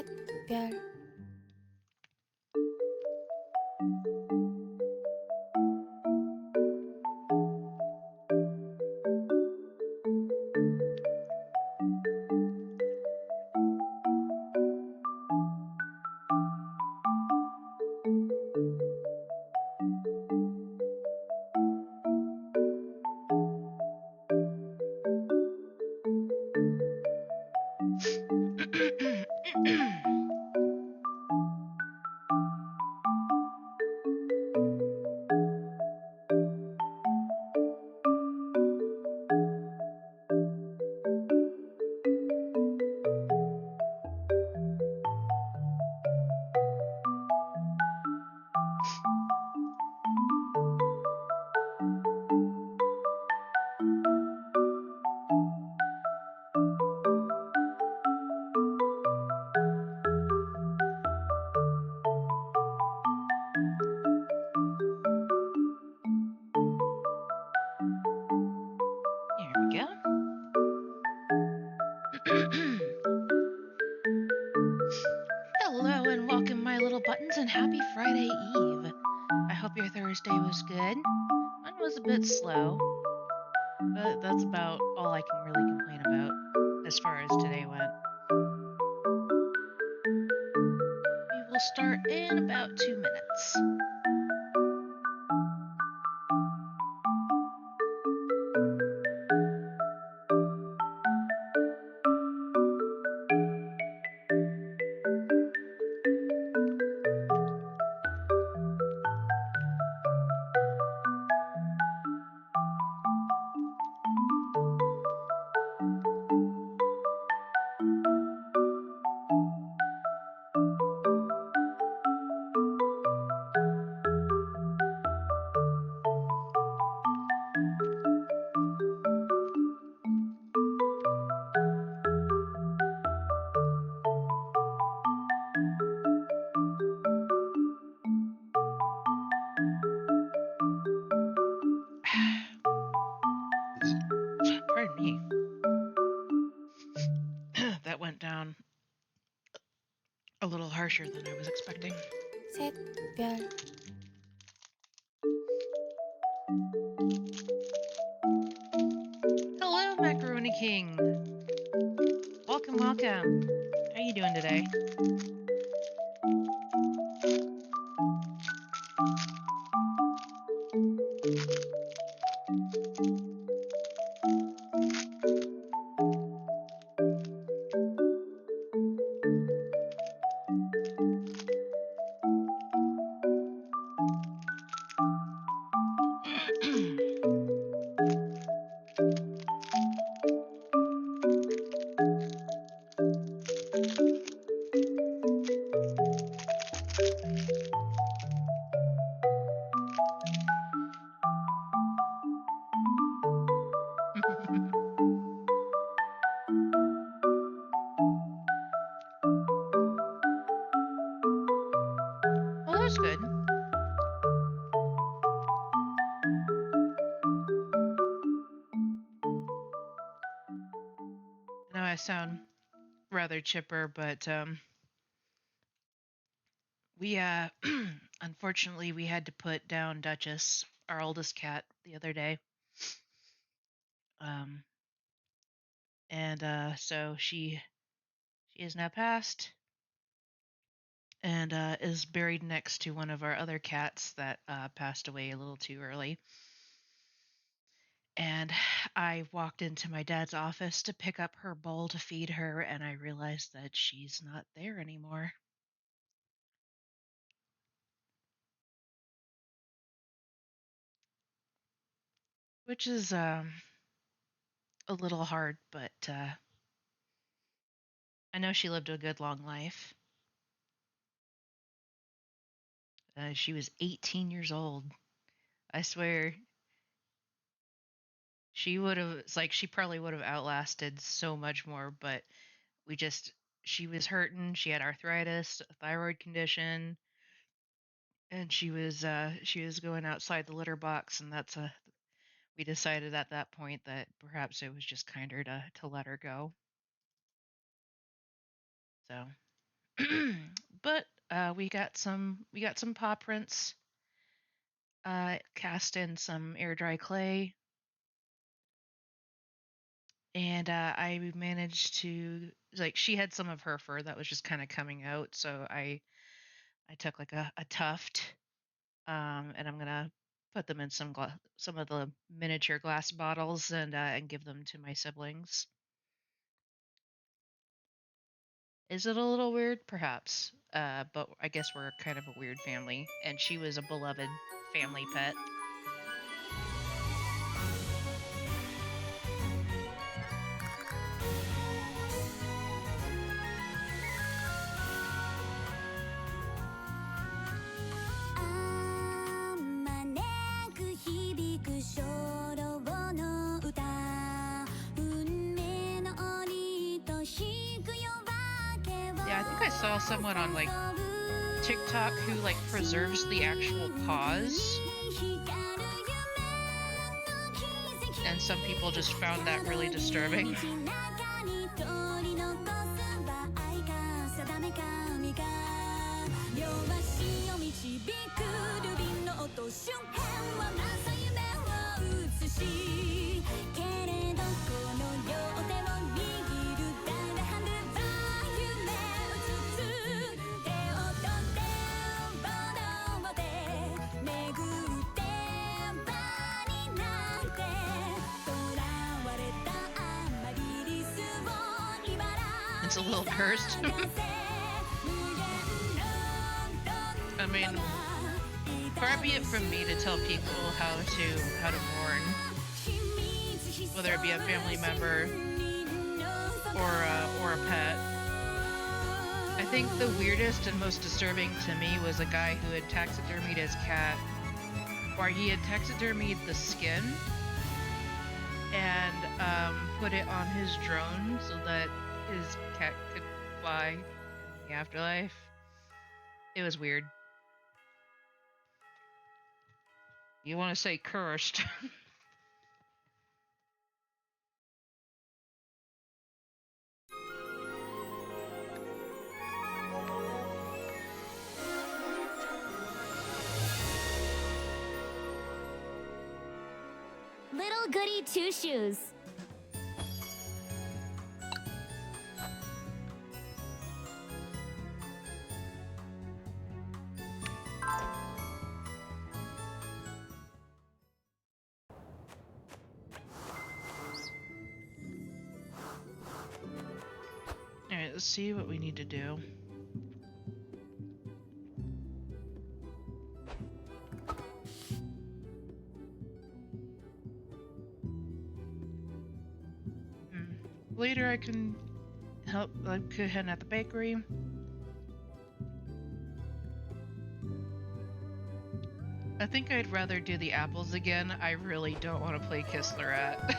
샛별 Here we go. Hello and welcome, my little buttons, and happy Friday Eve. I hope your Thursday was good. Mine was a bit slow, but that's about all I can really complain about as far as today went. We will start in about 2 minutes. Pardon me. That went down a little harsher than I was expecting. 샛별 Hello, Macaroni King. Welcome, welcome. How you doing today? Well, that's good. I know I sound rather chipper, but we unfortunately we had to put down Duchess, our oldest cat, the other day. Um and so she is now passed and is buried next to one of our other cats that passed away a little too early. And I walked into my dad's office to pick up her bowl to feed her, and I realized that she's not there anymore. Which is a little hard, but I know she lived a good long life. She was 18 years old. I swear she would have, it's like she probably would have outlasted so much more, but we just, she was hurting. She had arthritis, a thyroid condition, and she was going outside the litter box, and we decided at that point that perhaps it was just kinder to let her go. So But we got some paw prints, cast in some air dry clay, and I managed to, like, she had some of her fur that was just kind of coming out, so I took like a tuft, and I'm gonna put them in some of the miniature glass bottles and give them to my siblings. Is it a little weird? Perhaps. But I guess we're kind of a weird family, and she was a beloved family pet. Yeah, I think I saw someone on like TikTok who like preserves the actual paws, and some people just found that really disturbing. It's a little cursed. I mean, far be it from me to tell people how to mourn, whether it be a family member or a pet. I think the weirdest and most disturbing to me was a guy who had taxidermied his cat, or he had taxidermied the skin and put it on his drone so that his cat could fly in the afterlife. It was weird. You want to say cursed? Little Goody Two Shoes. Alright, let's see what we need to do. Later I can help, like, go ahead at the bakery. I think I'd rather do the apples again. I really don't want to play Kiss the Rat.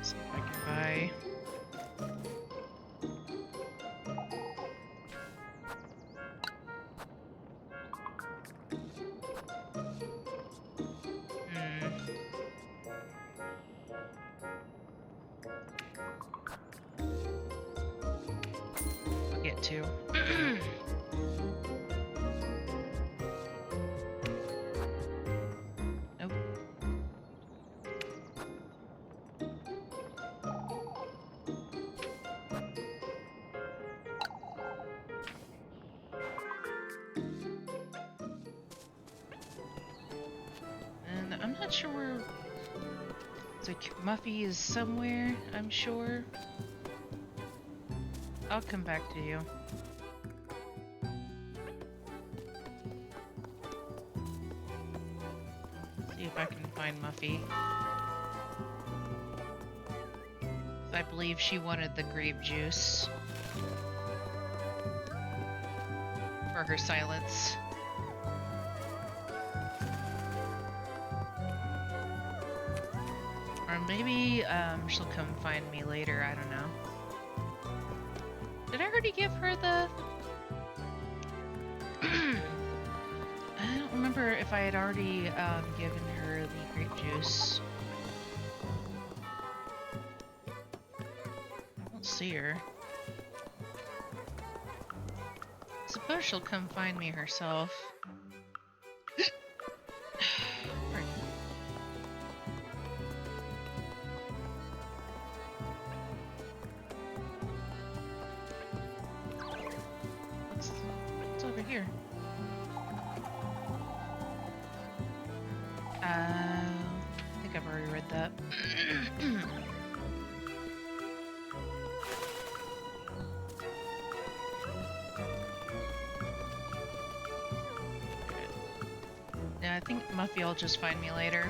See if I can buy. I'll get two. Nope. And I'm not sure where. It's like Muffy is somewhere, I'm sure. I'll come back to you. See if I can find Muffy. I believe she wanted the grape juice for her silence. Or maybe she'll come find me later, I don't know. Did I ever already give her the... I don't remember if I had already given her the grape juice. I don't see her. Suppose she'll come find me herself. Pardon. What's over here? I think I've already read that. Yeah, I think Muffy will just find me later.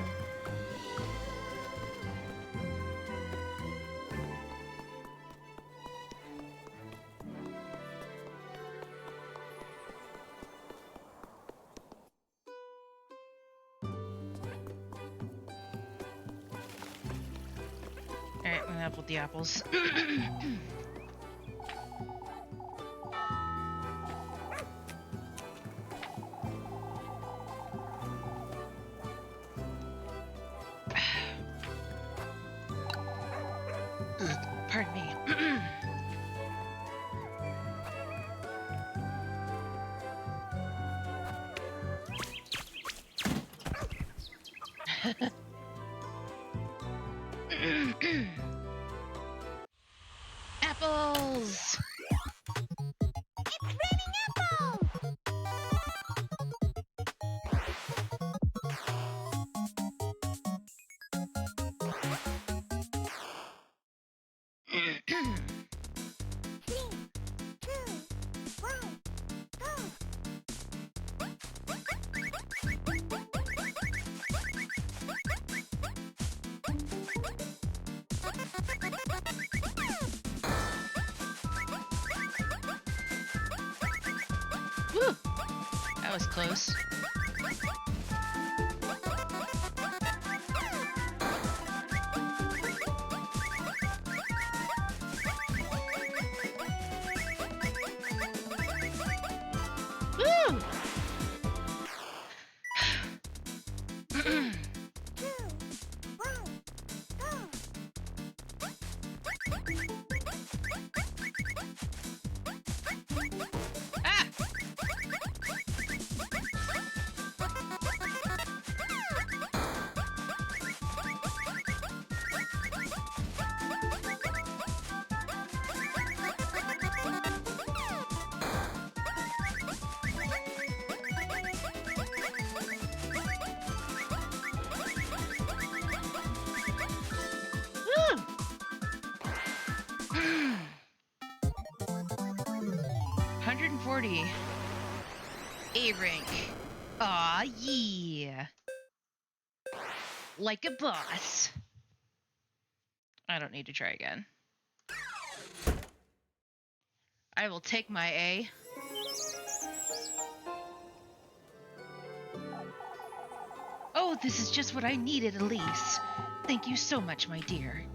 Alright, I'm gonna have with the apples. Pardon me. Apples! It's raining apples! Three, two, one, go! Woo! That was close. Woo! Two, one, go! Ah! Woo! 140. A rank. Aw, yeah. Like a boss. I don't need to try again. I will take my A. Oh, this is just what I needed, Elise. Thank you so much, my dear.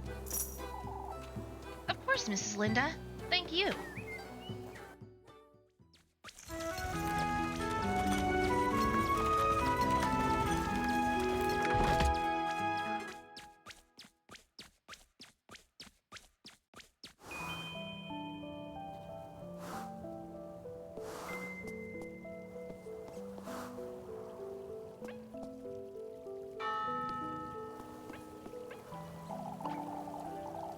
Of course, Mrs. Linda. Thank you.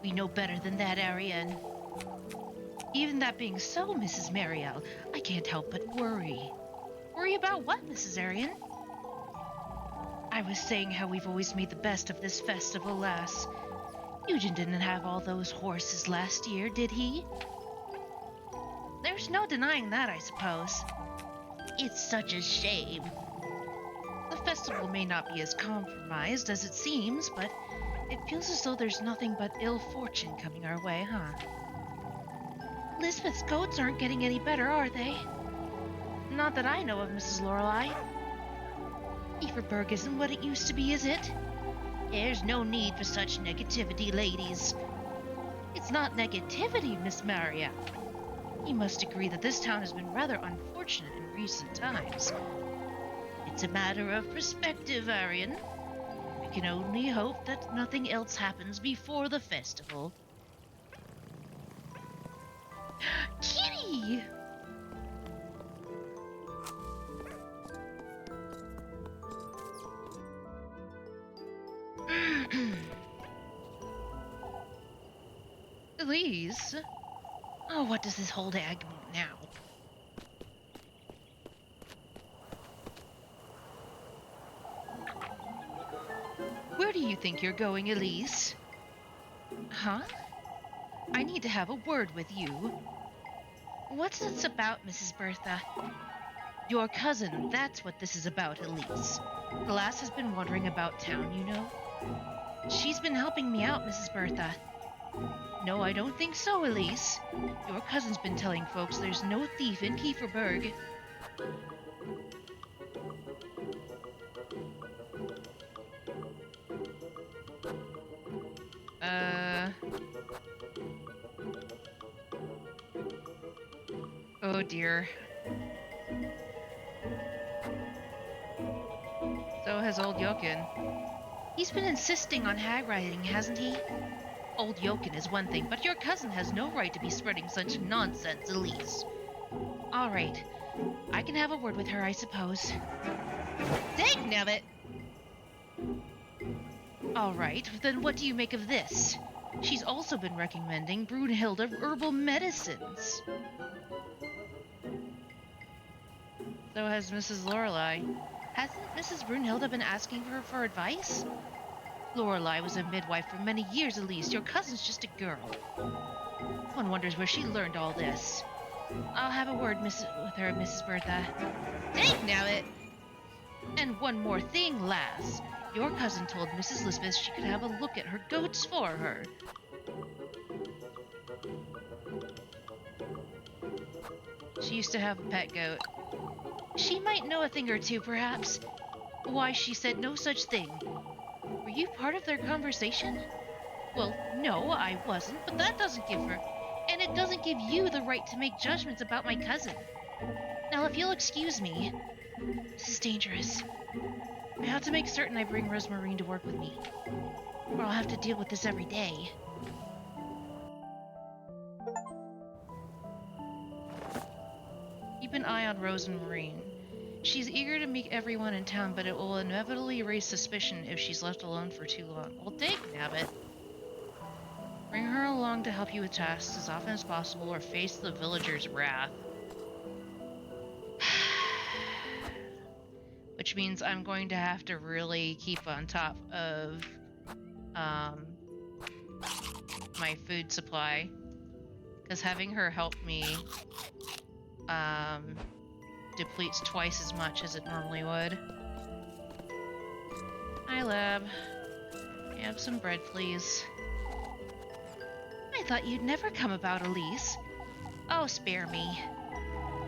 We know better than that, Ariane. Even that being so, Mrs. Marielle, I can't help but worry. Worry about what, Mrs. Ariane? I was saying how we've always made the best of this festival, lass. Eugen didn't have all those horses last year, did he? There's no denying that, I suppose. It's such a shame. The festival may not be as compromised as it seems, but it feels as though there's nothing but ill fortune coming our way, huh? Lisbeth's goats aren't getting any better, are they? Not that I know of, Mrs. Lorelei. Everberg isn't what it used to be, is it? There's no need for such negativity, ladies. It's not negativity, Miss Maria. You must agree that this town has been rather unfortunate in recent times. It's a matter of perspective, Arian. We can only hope that nothing else happens before the festival. Kitty! Elise? Oh, what does this whole dag want now? Where do you think you're going, Elise? Huh? I need to have a word with you. What's this about, Mrs. Bertha? Your cousin, that's what this is about, Elise. The lass has been wandering about town, you know. She's been helping me out, Mrs. Bertha. No, I don't think so, Elise. Your cousin's been telling folks there's no thief in Kieferberg. Oh dear. So has old Jokin. He's been insisting on hag riding, hasn't he? Old Jokin is one thing, but your cousin has no right to be spreading such nonsense, Elise. All right. I can have a word with her, I suppose. Dagnabbit! All right, then what do you make of this? She's also been recommending Brunhilde herbal medicines. So has Mrs. Lorelei. Hasn't Mrs. Brunhilde been asking her for advice? Lorelei was a midwife for many years at least. Your cousin's just a girl. One wonders where she learned all this. I'll have a word with her, Mrs. Bertha. Dagnabbit! And one more thing, lass. Your cousin told Mrs. Lisbeth she could have a look at her goats for her. She used to have a pet goat. She might know a thing or two, perhaps. Why, she said no such thing. Were you part of their conversation? Well, no, I wasn't, but that doesn't give her... And it doesn't give you the right to make judgments about my cousin. Now, if you'll excuse me... This is dangerous. I have to make certain I bring Rosemarine to work with me, or I'll have to deal with this every day. Keep an eye on Rosemarine. She's eager to meet everyone in town, but it will inevitably raise suspicion if she's left alone for too long. Well, dagnabbit. Bring her along to help you with tasks as often as possible, or face the villagers' wrath. Which means I'm going to have to really keep on top of my food supply, because having her help me depletes twice as much as it normally would. Hi, Lab. Have some bread, please. I thought you'd never come about, Elise. Oh, spare me.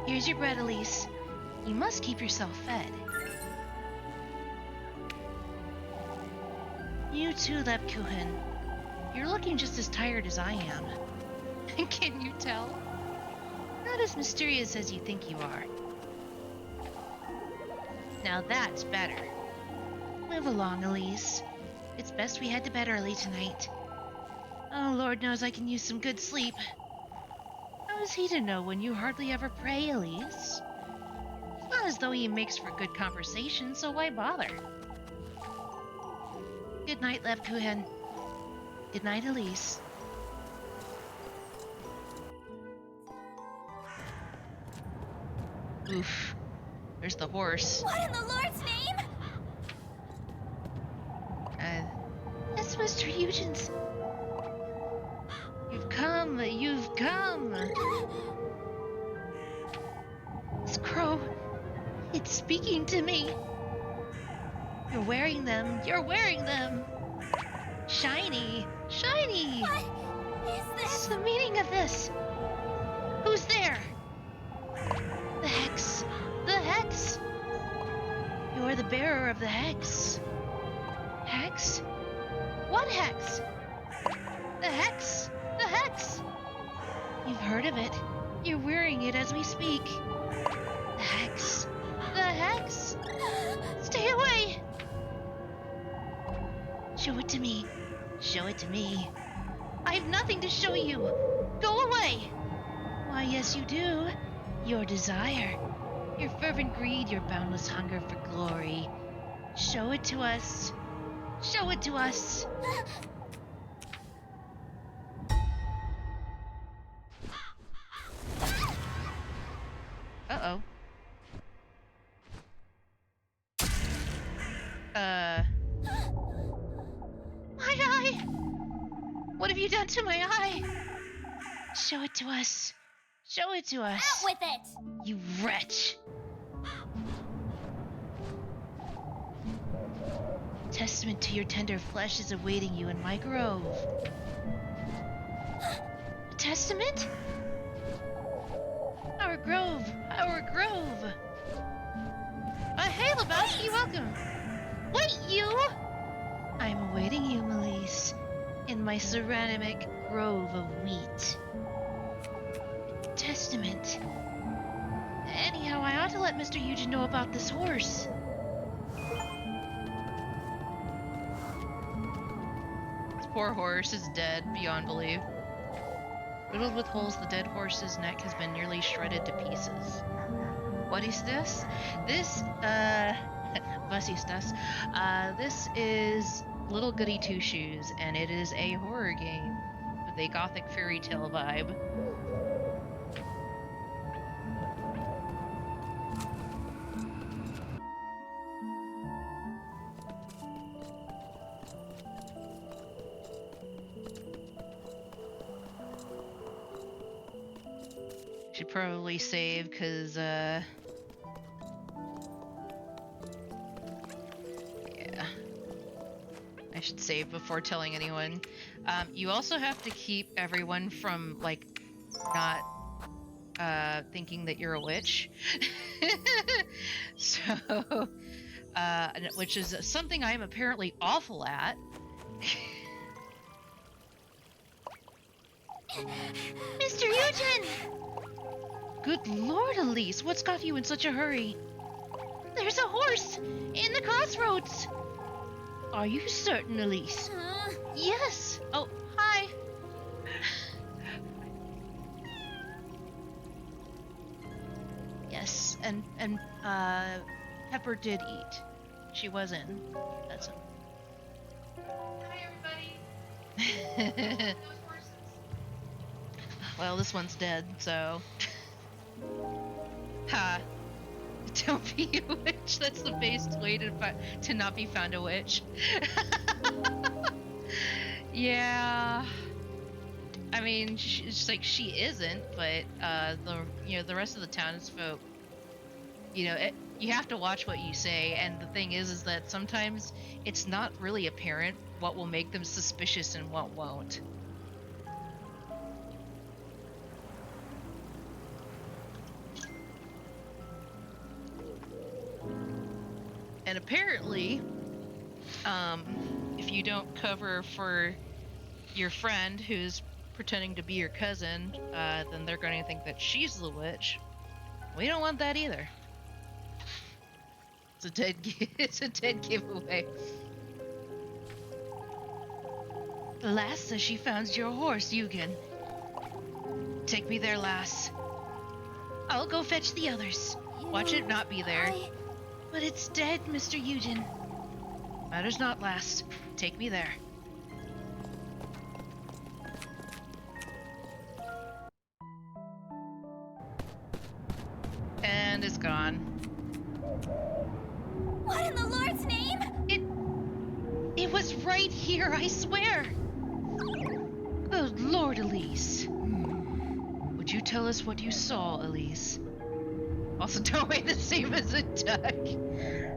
Here's your bread, Elise. You must keep yourself fed. You too, Lebkuchen. You're looking just as tired as I am. Can you tell? Not as mysterious as you think you are. Now that's better. Move along, Elise. It's best we head to bed early tonight. Oh, Lord knows I can use some good sleep. How is he to know when you hardly ever pray, Elise? It's not as though he makes for good conversation, so why bother? Good night, Lebkuchen. Good night, Elise. Oof. There's the horse. What in the Lord's name? That's Mr. Eugen's. You've come, you've come. This crow, it's speaking to me. You're wearing them, you're wearing them. Shiny, shiny. What is What's this? the meaning of this? Who's there? The hex, the hex. You're the bearer of the hex. Hex? What hex? The hex! The hex! You've heard of it. You're wearing it as we speak. The hex. The hex! Stay away! Show it to me. Show it to me. I have nothing to show you. Go away! Why, yes, you do. Your desire, your fervent greed, your boundless hunger for glory. Show it to us. Show it to us. Uh-oh. My eye! What have you done to my eye? Show it to us. Show it to us. Out with it! You wretch. Testament to your tender flesh is awaiting you in my grove. A testament? Our grove. Our grove. Hey, Lebowski, welcome. Wait, you! I'm awaiting you, Melise, in my ceramic grove of wheat. Testament. Anyhow, I ought to let Mr. Eugen know about this horse. This poor horse is dead beyond belief. Riddled with holes, the dead horse's neck has been nearly shredded to pieces. What is this? Was ist das? This is Little Goody Two Shoes, and it is a horror game with a gothic fairy tale vibe. Should probably save, cause yeah. I should save before telling anyone. You also have to keep everyone from, like, not thinking that you're a witch. So, which is something I'm apparently awful at. Mr. Eugen! Good Lord, Elise, what's got you in such a hurry? There's a horse in the crossroads. Are you certain, Elise? Yes. Oh, hi. Yes, and Pepper did eat. She was in. That's him. Hi, everybody. Well, this one's dead, so. Ha. Don't be a witch. That's the best way to not be found a witch. Yeah. I mean, it's like she isn't, but the rest of the townsfolk, you have to watch what you say. And the thing is that sometimes it's not really apparent what will make them suspicious and what won't. And apparently, if you don't cover for your friend who's pretending to be your cousin, then they're going to think that she's the witch. We don't want that either. It's a dead giveaway. The lass says she found your horse, Eugen. Take me there, lass. I'll go fetch the others. Watch it not be there. But it's dead, Mr. Eugen. Matters not, lass. Take me there. And it's gone. What in the Lord's name? It was right here, I swear. Good Lord, Elise. Would you tell us what you saw, Elise? Also, don't weigh the same as a duck.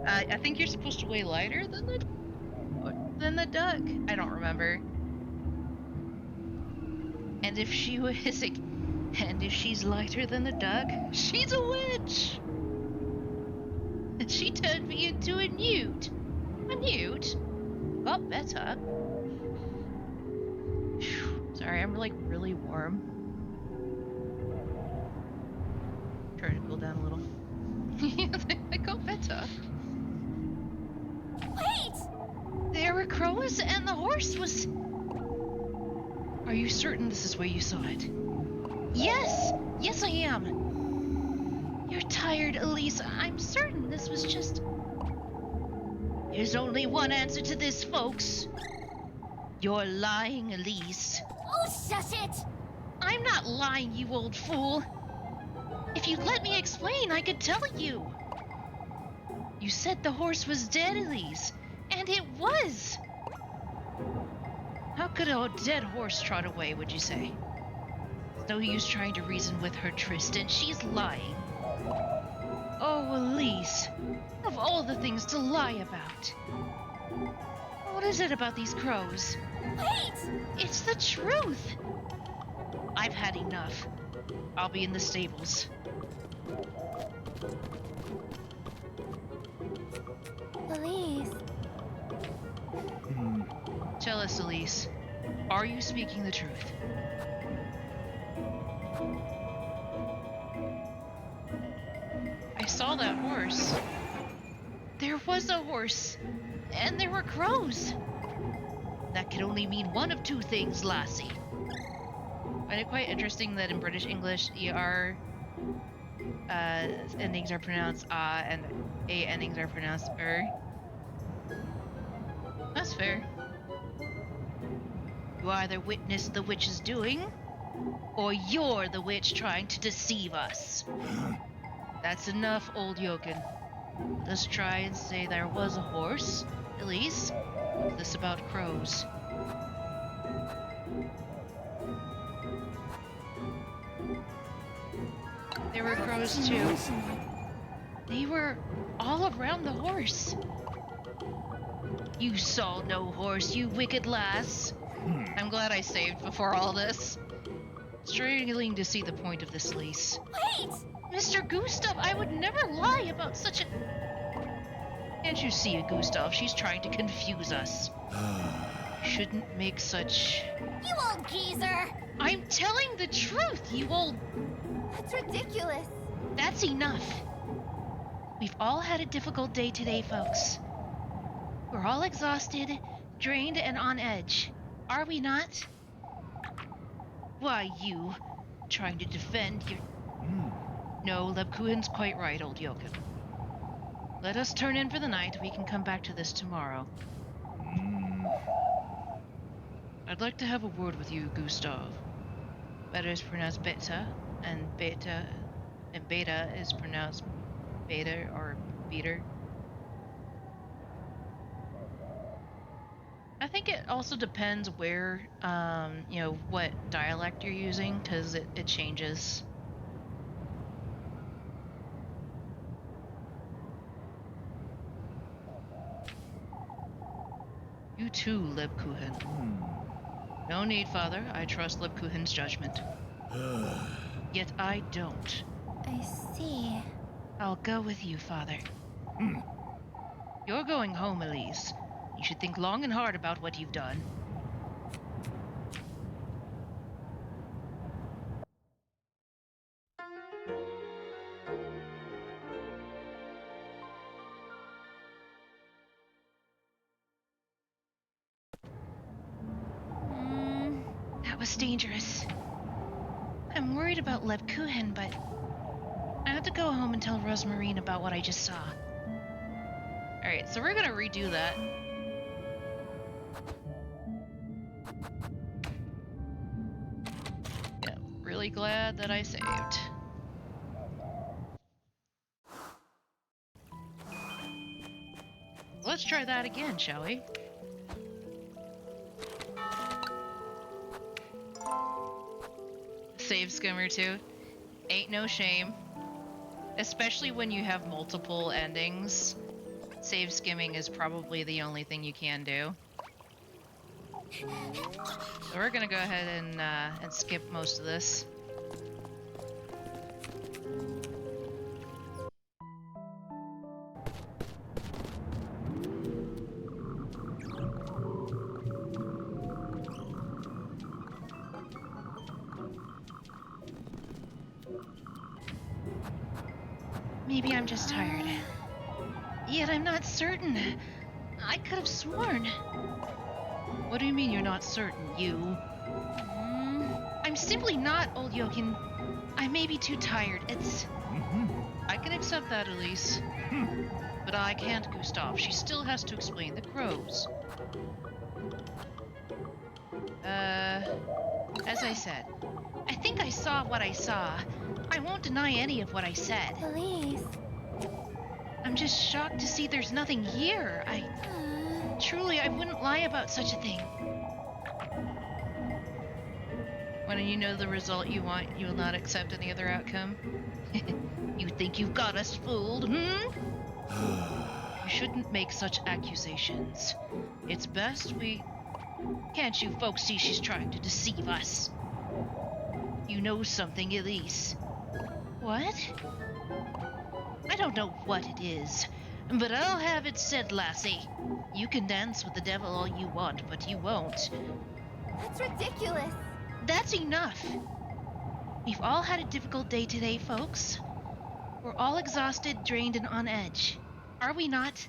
I think you're supposed to weigh lighter than the duck. I don't remember. And if she's lighter than the duck, she's a witch. And she turned me into a newt. A newt? Got better. Sorry, I'm like really warm. Trying to cool down a little. I got better. Wait! There were crows and the horse was... Are you certain this is where you saw it? Yes! Yes, I am! You're tired, Elise. I'm certain this was just... There's only one answer to this, folks. You're lying, Elise. Oh, shush it! I'm not lying, you old fool. If you'd let me explain, I could tell you. You said the horse was dead, Elise, and it was. How could a dead horse trot away, would you say? No use trying to reason with her, Tristan. She's lying. Oh, Elise, of all the things to lie about. What is it about these crows? Wait! It's the truth. I've had enough. I'll be in the stables. Elise. Tell us, Elise. Are you speaking the truth? I saw that horse. There was a horse. And there were crows. That could only mean one of two things, lassie. I find it quite interesting that in British English, ER endings are pronounced and A endings are pronounced That's fair. You either witnessed the witch's doing, or you're the witch trying to deceive us. That's enough, old Yoken. Let's try and say there was a horse, Elise. This about crows. There were crows too. They were all around the horse. You saw no horse, you wicked lass. I'm glad I saved before all this. Struggling to see the point of this lease. Wait! Mr. Gustav, I would never lie about such a... Can't you see it, Gustav? She's trying to confuse us. Shouldn't make such... You old geezer! I'm telling the truth, you old... That's ridiculous. That's enough. We've all had a difficult day today, folks. We're all exhausted, drained, and on edge. Are we not? Why, you... trying to defend your... No, Lebkuhin's quite right, old Yoken. Let us turn in for the night. We can come back to this tomorrow. I'd like to have a word with you, Gustav. Beta is pronounced beta, and beta is pronounced beta or beater. I think it also depends where, what dialect you're using, because it changes. You too, Lebkuchen. No need, Father. I trust Lebkuchen's judgment. Yet I don't. I see. I'll go with you, Father. You're going home, Elise. You should think long and hard about what you've done. That was dangerous. I'm worried about Lebkuchen, but I have to go home and tell Rosmarine about what I just saw. Alright, so we're gonna redo that. Yeah, really glad that I saved. Let's try that again, shall we? Save skimmer too. Ain't no shame. Especially when you have multiple endings. Save skimming is probably the only thing you can do. So we're gonna go ahead and skip most of this. Maybe I'm just tired. Yet I'm not certain. I could have sworn. What do you mean you're not certain, you? I'm simply not, old Yokin. I may be too tired. I can accept that, Elise. But I can't, Gustav. She still has to explain the crows. As I said, I think I saw what I saw. I won't deny any of what I said. Elise. I'm just shocked to see there's nothing here. Truly, I wouldn't lie about such a thing. When you know the result you want, you will not accept any other outcome. You think you've got us fooled, hmm? You shouldn't make such accusations. It's best we... Can't you folks see she's trying to deceive us? You know something, Elise. What? I don't know what it is, but I'll have it said, lassie. You can dance with the devil all you want, but you won't. That's ridiculous. That's enough. We've all had a difficult day today, folks. We're all exhausted, drained, and on edge. Are we not?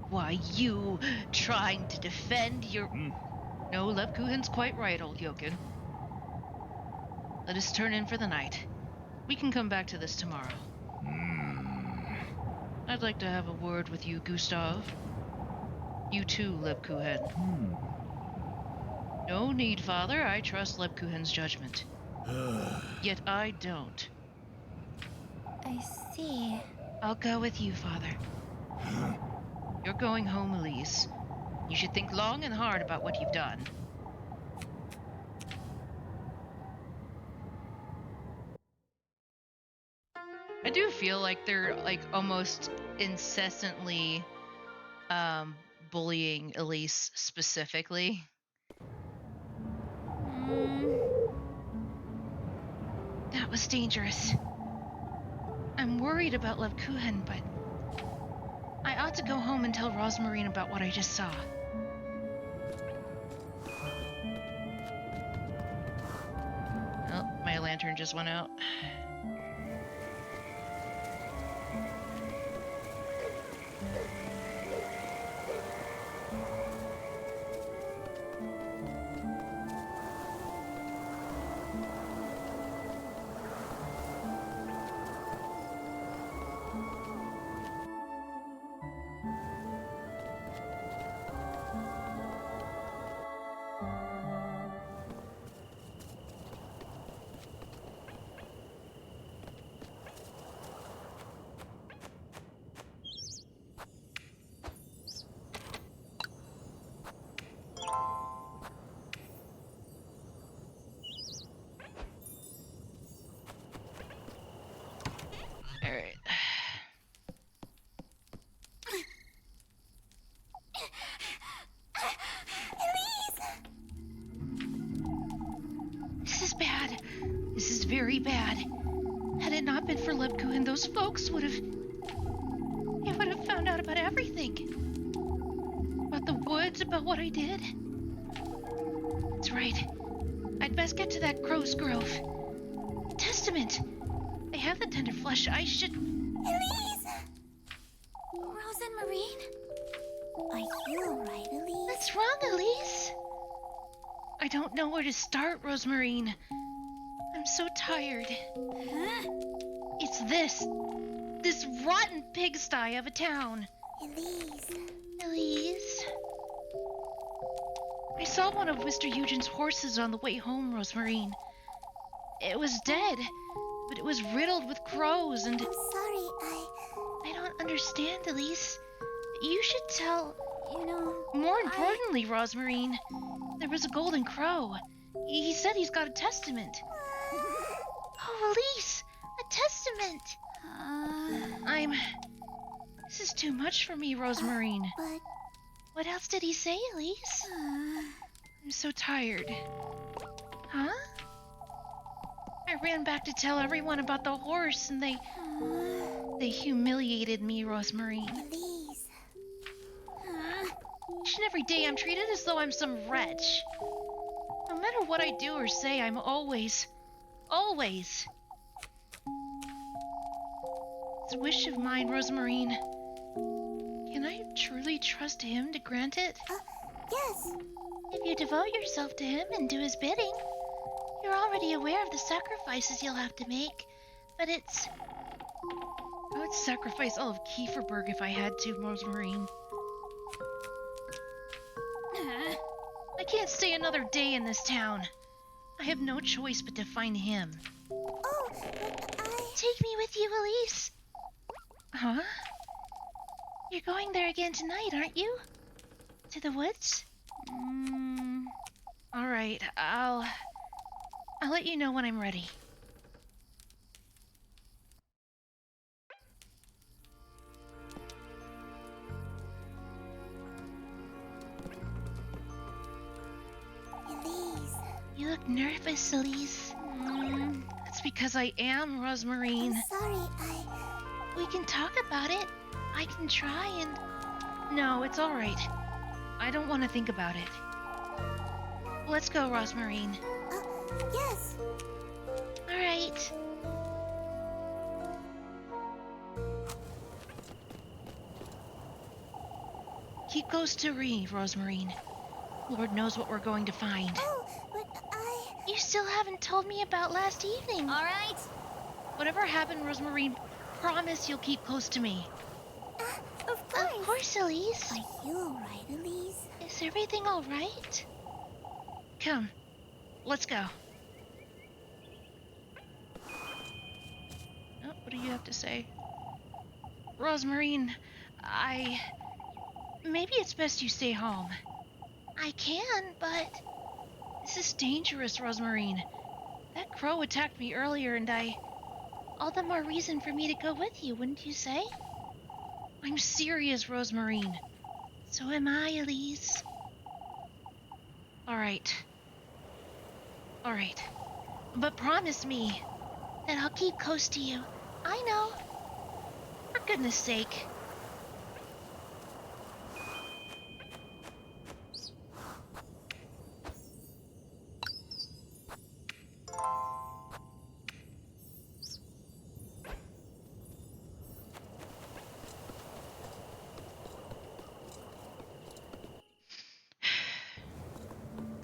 Why, you trying to defend your... No, Lebkuchen's quite right, old Jokin. Let us turn in for the night. We can come back to this tomorrow. I'd like to have a word with you, Gustav. You too, Lebkuchen. No need, Father. I trust Lebkuchen's judgment. Yet I don't. I see. I'll go with you, Father. You're going home, Elise. You should think long and hard about what you've done. I do feel like they're like almost incessantly bullying Elise specifically. That was dangerous. I'm worried about Lebkuchen, but I ought to go home and tell Rosmarine about what I just saw. Oh, my lantern just went out. Alright. This is bad. This is very bad. Had it not been for Lebkuchen, those folks would have... They would have found out about everything. About the woods, about what I did. That's right. I'd best get to that Crow's Grove. Testament! They have the tender flesh. I should... Elise! Rose and Marine? Are you alright, Elise? What's wrong, Elise? I don't know where to start, Rosmarine. I'm so tired. Huh? It's this rotten pigsty of a town. Elise. Elise? I saw one of Mr. Eugen's horses on the way home, Rosmarine. It was dead, but it was riddled with crows and... I'm sorry, I don't understand, Elise. You should tell... You know... More importantly, Rosmarine, there was a golden crow. He said he's got a testament. Oh, Elise! A testament! This is too much for me, Rosmarine. But... What else did he say, Elise? I'm so tired. Huh? I ran back to tell everyone about the horse, and they humiliated me, Rosmarine. Elise. Each and every day I'm treated as though I'm some wretch. No matter what I do or say, I'm always It's a wish of mine, Rosemarine. Can I truly trust him to grant it? Yes. If you devote yourself to him and do his bidding, you're already aware of the sacrifices you'll have to make. But it's... I would sacrifice all of Kieferberg if I had to, Rosemarine. I can't stay another day in this town. I have no choice but to find him. Oh, but Take me with you, Elise. Huh? You're going there again tonight, aren't you? To the woods? All right, I'll let you know when I'm ready. Elise. You look nervous, Elise. That's because I am, Rosemarine. I'm sorry, We can talk about it. I can try and... No, it's all right. I don't want to think about it. Let's go, Rosemarine. Yes. All right. Keep close to me, Rosemarine. Lord knows what we're going to find. Oh, but You still haven't told me about last evening. All right. Whatever happened, Rosemarine, promise you'll keep close to me. Of course. Of course, Elise. Are you all right, Elise? Is everything all right? Come, let's go. Oh, what do you have to say? Rosemarine, maybe it's best you stay home. I can, but... This is dangerous, Rosemarine. That crow attacked me earlier and All the more reason for me to go with you, wouldn't you say? I'm serious, Rosemarine. So am I, Elise. All right. But promise me. That I'll keep close to you. I know. For goodness sake.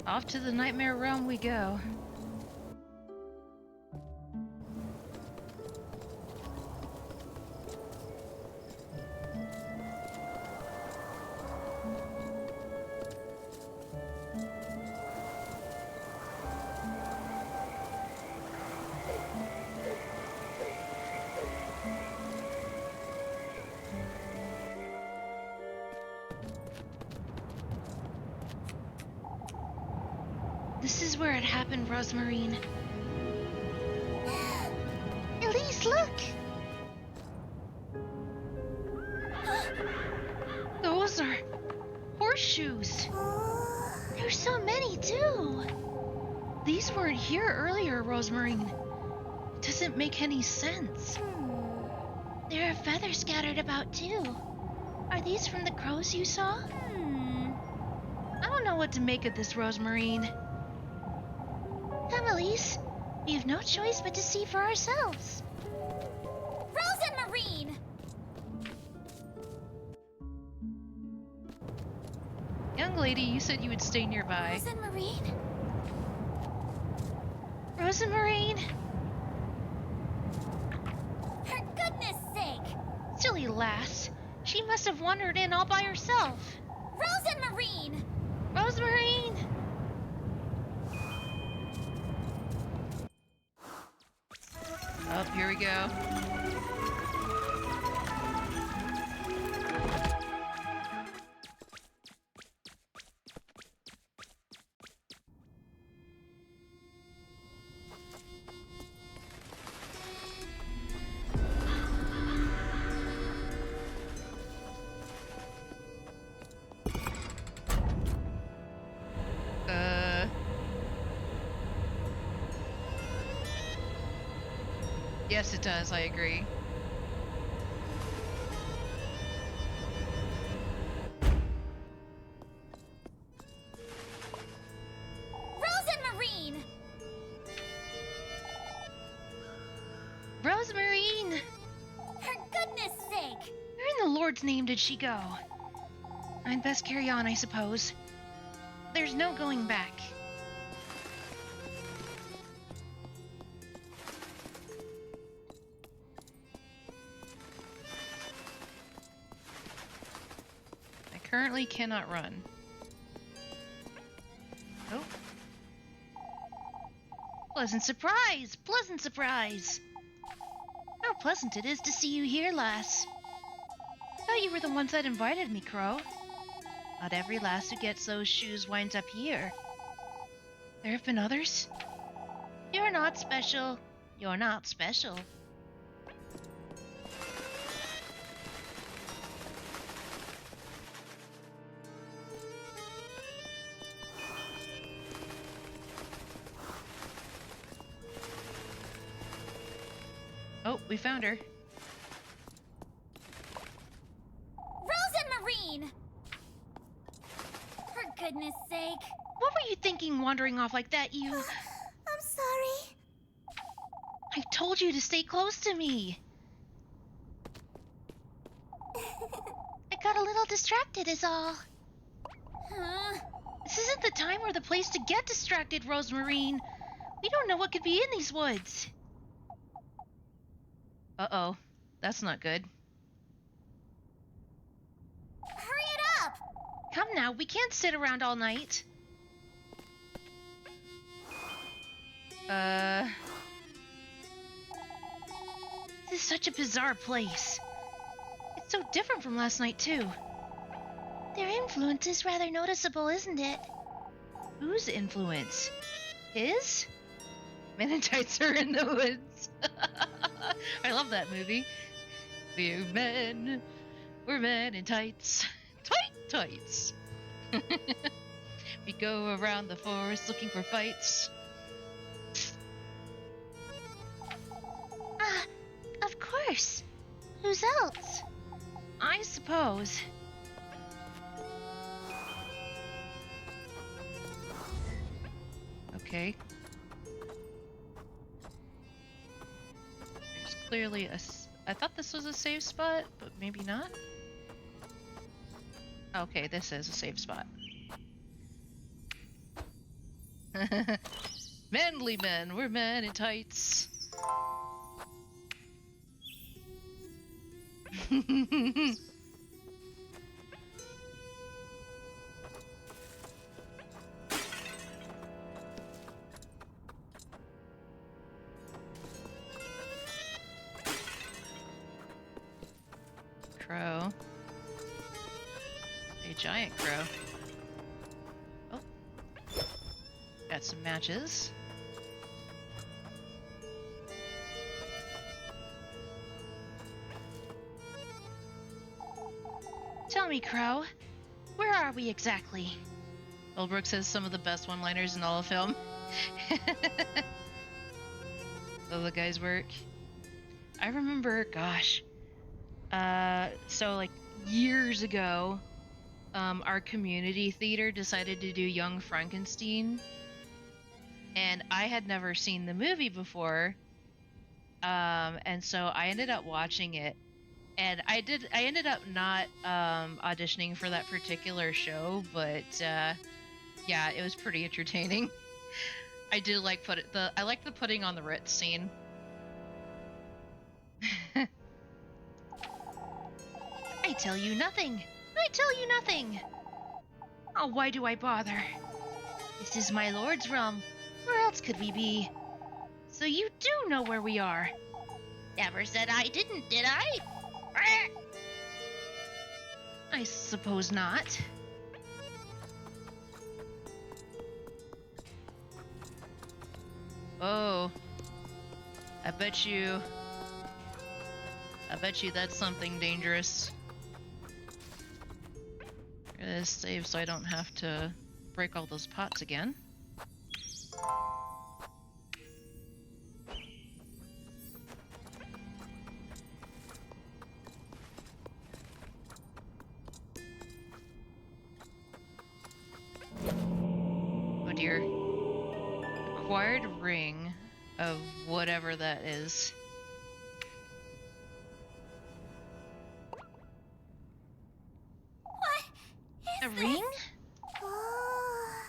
Off to the nightmare realm we go. This is where it happened, Rosemarine. Elise, look! Those are horseshoes. Oh, There's so many, too. These weren't here earlier, Rosemarine. It doesn't make any sense. There are feathers scattered about, too. Are these from the crows you saw? I don't know what to make of this, Rosemarine. Come, Elise. We have no choice but to see for ourselves. Rose and Marine. Young lady, you said you would stay nearby. Rose and Marine. Rosemarine! For goodness sake. Silly lass. She must have wandered in all by herself. Rose and Marine. Rosemarine! Oh, here we go. Yes, it does. I agree. Rose and Marine. Rosemarine! For goodness Lord's name did she go? I'd best carry on, I suppose. There's no going back. I currently cannot run. Oh. Pleasant surprise! Pleasant surprise! How pleasant it is to see you here, lass. Thought you were the ones that invited me, Crow. Not every lass who gets those shoes winds up here. There have been others? You're not special. You're not special. Oh, we found her. Rosenmarine! For goodness sake. What were you thinking wandering off like that, you... I'm sorry. I told you to stay close to me. I got a little distracted is all. Huh? This isn't the time or the place to get distracted, Rosemarine. We don't know what could be in these woods. Uh-oh. That's not good. Hurry it up! Come now, we can't sit around all night. This is such a bizarre place. It's so different from last night, too. Their influence is rather noticeable, isn't it? Whose influence? His? Men in Tights are in the woods. I love that movie. We're men in tights. Tights. We go around the forest looking for fights. Ah, of course. Whose else? I suppose. Okay. There's clearly I thought this was a safe spot, but maybe not. Okay, this is a safe spot. Manly men, we're men in tights. Crow. A giant crow. Oh. Got some matches. Tell me, Crow, where are we exactly? Well, Brooke says some of the best one-liners in all of film. Love the guy's work. I remember, gosh, so like years ago, our community theater decided to do Young Frankenstein, and I had never seen the movie before, and so I ended up watching it, and I ended up not auditioning for that particular show, but yeah, it was pretty entertaining. I did like I liked the putting on the Ritz scene. I tell you nothing. I tell you nothing. Oh, why do I bother? This is my lord's realm. Where else could we be? So you do know where we are. Never said I didn't, did I? I suppose not. Oh, I bet you that's something dangerous. I'm gonna save so I don't have to break all those pots again. Oh dear. Acquired ring of whatever that is. A ring? Oh.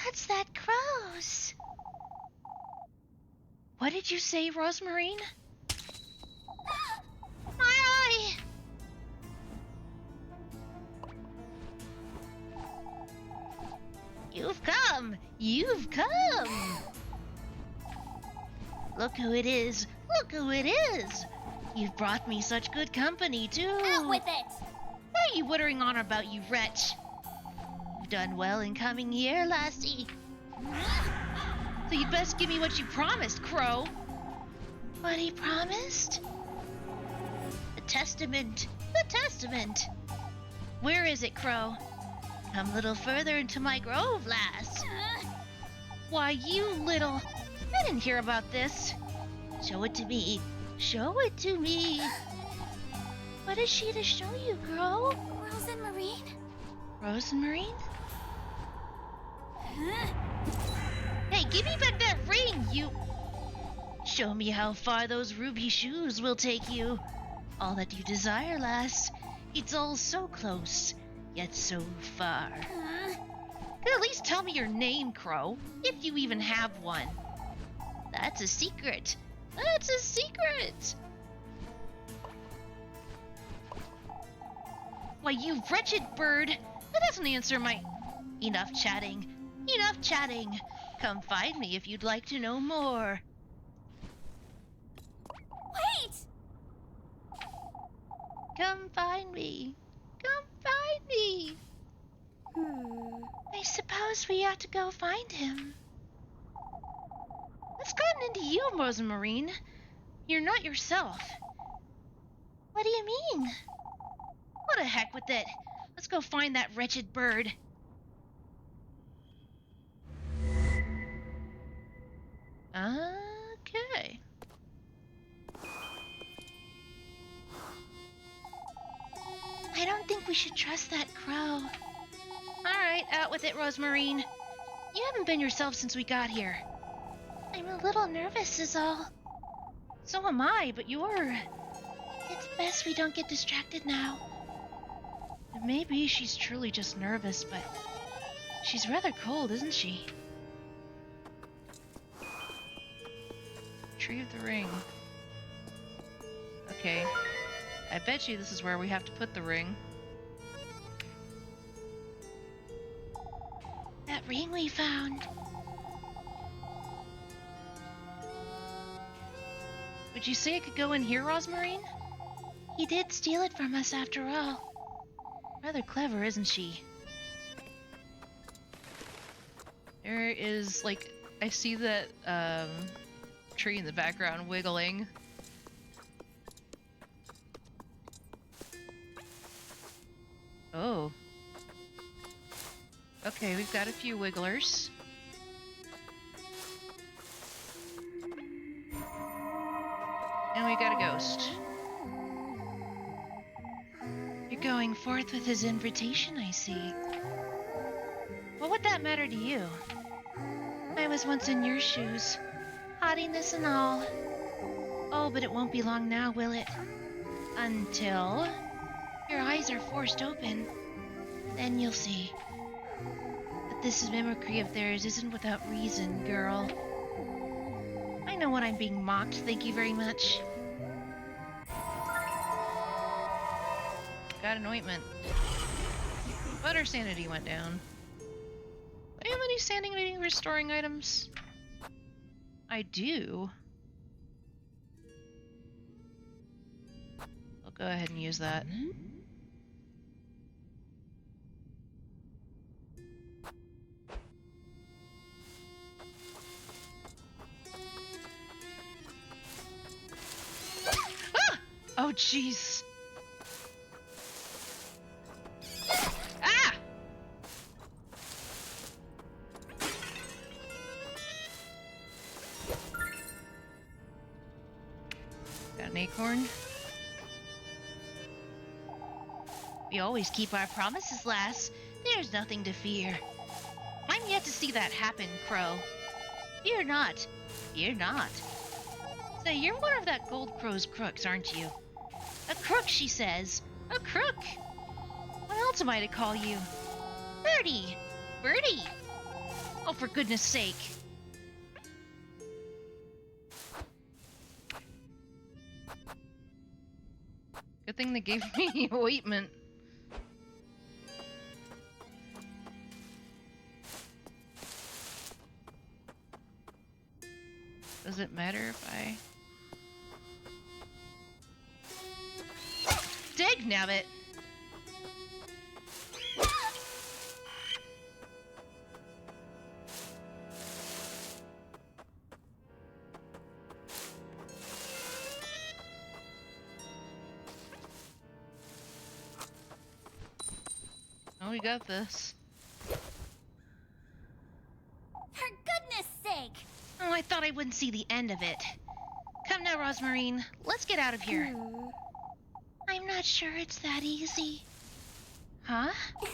That's that crow's. What did you say, Rosemarine? My eye! You've come! You've come! Look who it is! Look who it is! You've brought me such good company, too! Out with it! What are you whittering on about, you wretch? You've done well in coming here, lassie. So you'd best give me what you promised, Crow. What he promised? The testament. The testament. Where is it, Crow? Come a little further into my grove, lass. Why, you little... I didn't hear about this. Show it to me. Show it to me. What is she to show you, Crow? Rose and Marine? Rosemarine? Hey, give me back that ring, you... Show me how far those ruby shoes will take you. All that you desire, lass. It's all so close, yet so far. Could at least tell me your name, Crow, if you even have one. That's a secret. That's a secret. Why, you wretched bird. That doesn't answer my... Enough chatting. Enough chatting. Come find me if you'd like to know more. Wait! Come find me. Come find me. I suppose we ought to go find him. What's gotten into you, Rosemarine? You're not yourself. What do you mean? What the heck with it? Let's go find that wretched bird. Okay. I don't think we should trust that crow. Alright, out with it, Rosemarine. You haven't been yourself since we got here. I'm a little nervous is all. So am I, but you're... It's best we don't get distracted now. Maybe she's truly just nervous, but... She's rather cold, isn't she? Tree of the ring. Okay. I bet you this is where we have to put the ring. That ring we found. Would you say it could go in here, Rosemarine? He did steal it from us after all. Rather clever, isn't she? There is, like, I see that, tree in the background wiggling. Oh. Okay, we've got a few wigglers. And we got a ghost. You're going forth with his invitation, I see. What would that matter to you? I was once in your shoes, haughtiness and all. Oh, but it won't be long now, will it? Until your eyes are forced open. Then you'll see. But this mimicry of theirs isn't without reason, girl. I know when I'm being mocked, thank you very much. Got an ointment. But our sanity went down. Do I have any sanity restoring items? I do. I'll go ahead and use that. Ah! Oh, jeez. Ah! Got an acorn. We always keep our promises, lass. There's nothing to fear. I'm yet to see that happen, Crow. Fear not. Fear not. Say, you're one of that gold crow's crooks, aren't you? A crook, she says. A crook. What else am I to call you? Birdie! Birdie! Oh, for goodness sake. Good thing they gave me ointment. Does it matter if I... Dig nabbit! Oh, we got this. For goodness sake! Oh, I thought I wouldn't see the end of it. Come now, Rosmarine. Let's get out of here. I'm not sure it's that easy. Huh?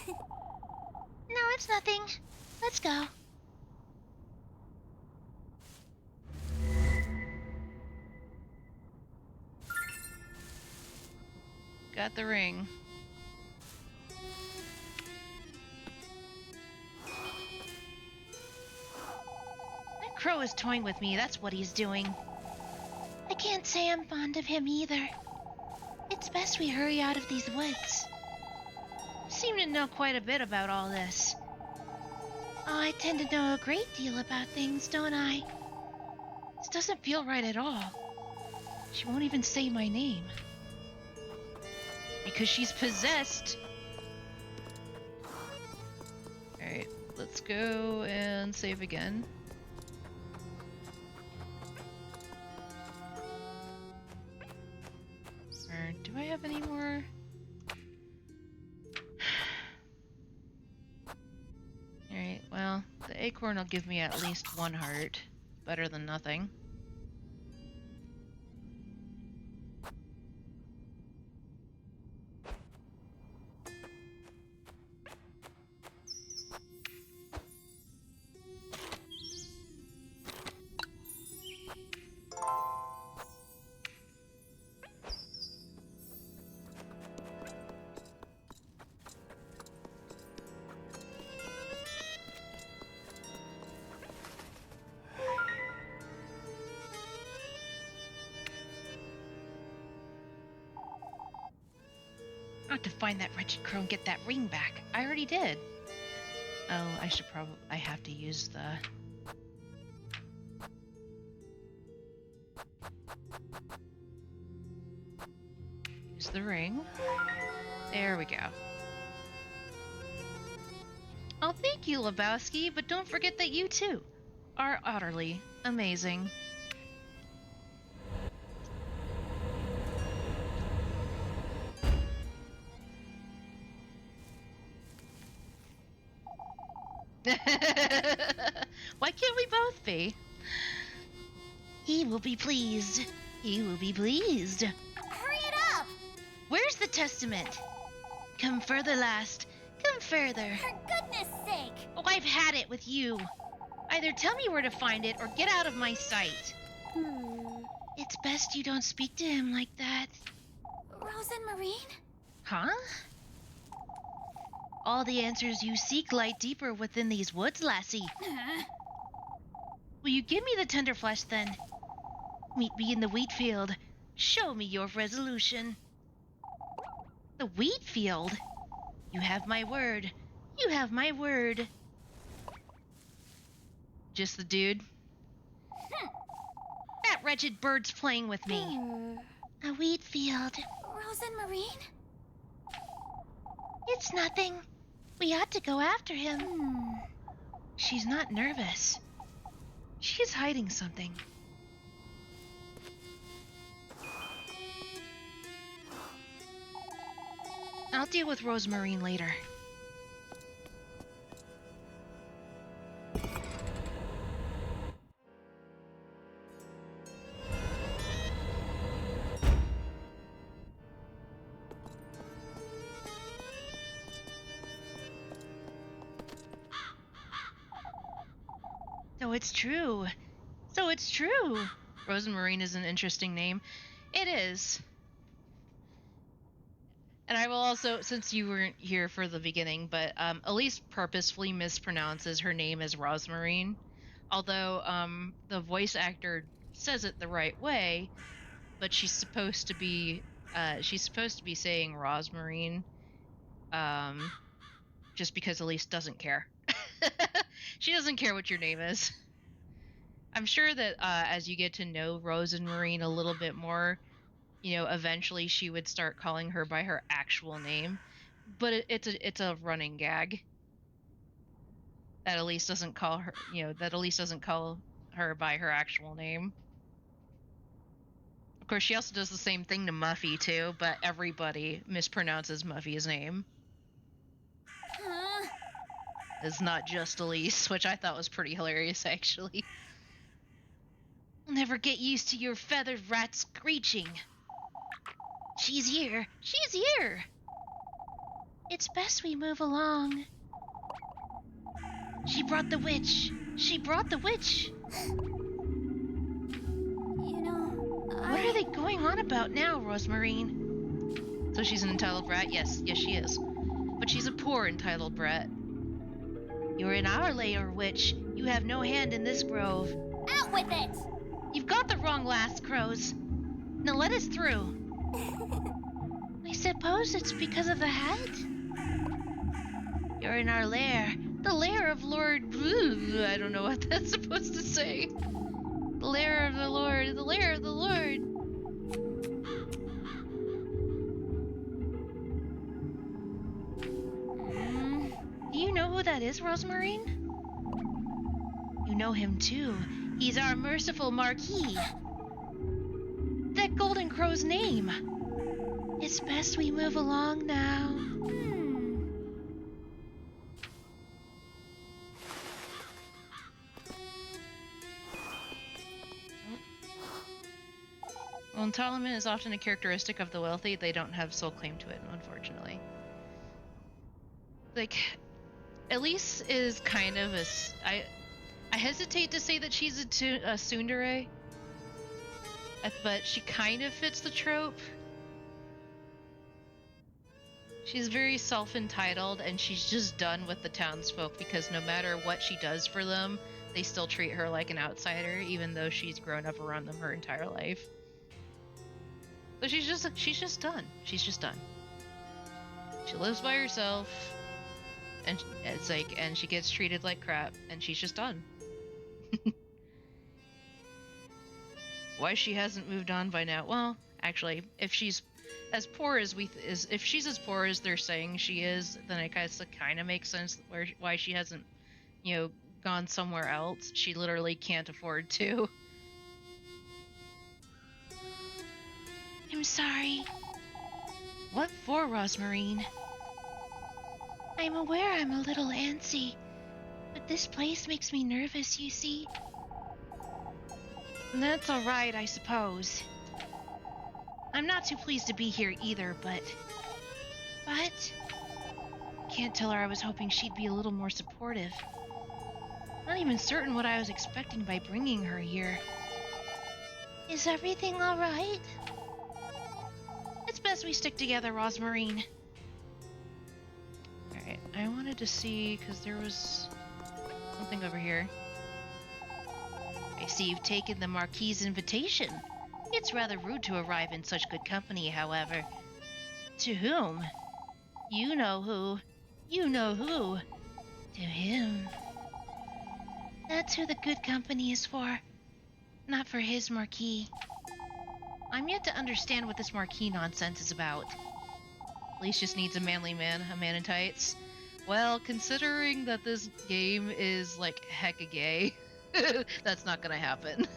No, it's nothing. Let's go. Got the ring. That crow is toying with me, that's what he's doing. I can't say I'm fond of him either. It's best we hurry out of these woods. You seem to know quite a bit about all this. Oh, I tend to know a great deal about things, don't I? This doesn't feel right at all. She won't even say my name. Because she's possessed. Alright, let's go and save again. Or do I have any more? Alright, well, the acorn will give me at least 1 heart. Better than nothing. I have to find that wretched crow and get that ring back. I already did. Oh, I should probably... I have to use the... Use the ring. There we go. Oh, thank you, Lebowski, but don't forget that you too are utterly amazing. Why can't we both be? He will be pleased. He will be pleased. Hurry it up! Where's the testament? Come further, last. Come further. For goodness sake! Oh, I've had it with you. Either tell me where to find it or get out of my sight. It's best you don't speak to him like that. Rose and Marine? Huh? All the answers you seek lie deeper within these woods, lassie. Will you give me the tender flesh, then? Meet me in the wheat field. Show me your resolution. The wheat field? You have my word. You have my word. Just the dude? That wretched bird's playing with me. A wheat field. Rose and Marine? It's nothing. We ought to go after him. She's not nervous. She's hiding something. I'll deal with Rosemarine later. So it's true. So it's true. Rosemarine is an interesting name. It is. And I will also, since you weren't here for the beginning, but Elise purposefully mispronounces her name as Rosmarine. Although the voice actor says it the right way, but she's supposed to be saying Rosmarine, just because Elise doesn't care. She doesn't care what your name is. I'm sure that as you get to know Rose and Marine a little bit more, eventually she would start calling her by her actual name. But it's a running gag that Elise doesn't call her, that Elise doesn't call her by her actual name. Of course, she also does the same thing to Muffy too, but everybody mispronounces Muffy's name. Huh? It's not just Elise, which I thought was pretty hilarious, actually. I'll never get used to your feathered rat screeching. She's here. She's here. It's best we move along. She brought the witch. She brought the witch. You know, What are they going on about now, Rosmarine? So she's an entitled brat? Yes, she is. But she's a poor entitled brat. You're in our lair, witch. You have no hand in this grove. Out with it! You've got the wrong last, crows. Now let us through. I suppose it's because of the hat? You're in our lair. The lair of Lord... I don't know what that's supposed to say. The lair of the Lord. The lair of the Lord. Do you know who that is, Rosmarine? You know him too. He's our merciful Marquis. That golden crow's name. It's best we move along now. Well, entitlement is often a characteristic of the wealthy. They don't have sole claim to it, unfortunately. Like, Elise is kind of I hesitate to say that she's a tsundere, but she kind of fits the trope. She's very self-entitled, and she's just done with the townsfolk because no matter what she does for them, they still treat her like an outsider, even though she's grown up around them her entire life. So she's just done. She's just done. She lives by herself, and it's like, and she gets treated like crap, and she's just done. Why she hasn't moved on by now? Well, actually, if she's as poor as if she's as poor as they're saying she is, then it kind of makes sense why she hasn't, gone somewhere else. She literally can't afford to. I'm sorry. What for, Rosmarine? I'm aware I'm a little antsy, but this place makes me nervous, you see. That's all right, I suppose. I'm not too pleased to be here either, but... Can't tell her I was hoping she'd be a little more supportive. Not even certain what I was expecting by bringing her here. Is everything all right? It's best we stick together, Rosmarine. Alright, I wanted to see, because there was something over here. I see you've taken the Marquis's invitation. It's rather rude to arrive in such good company, however. To whom? You know who. You know who. To him. That's who the good company is for. Not for his Marquis. I'm yet to understand what this Marquis nonsense is about. Elise just needs a manly man, a man in tights. Well, considering that this game is, like, hecka gay, that's not gonna happen.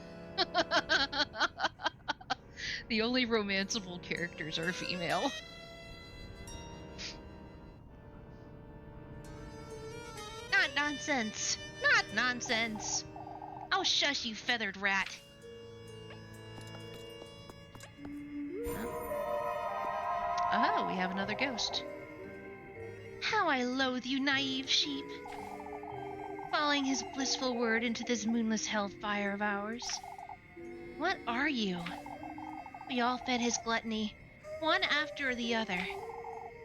The only romanceable characters are female. Not nonsense. Not nonsense. Oh, shush, you feathered rat. Oh, we have another ghost. How I loathe you, naive sheep. Following his blissful word into this moonless hellfire of ours. What are you? We all fed his gluttony, one after the other.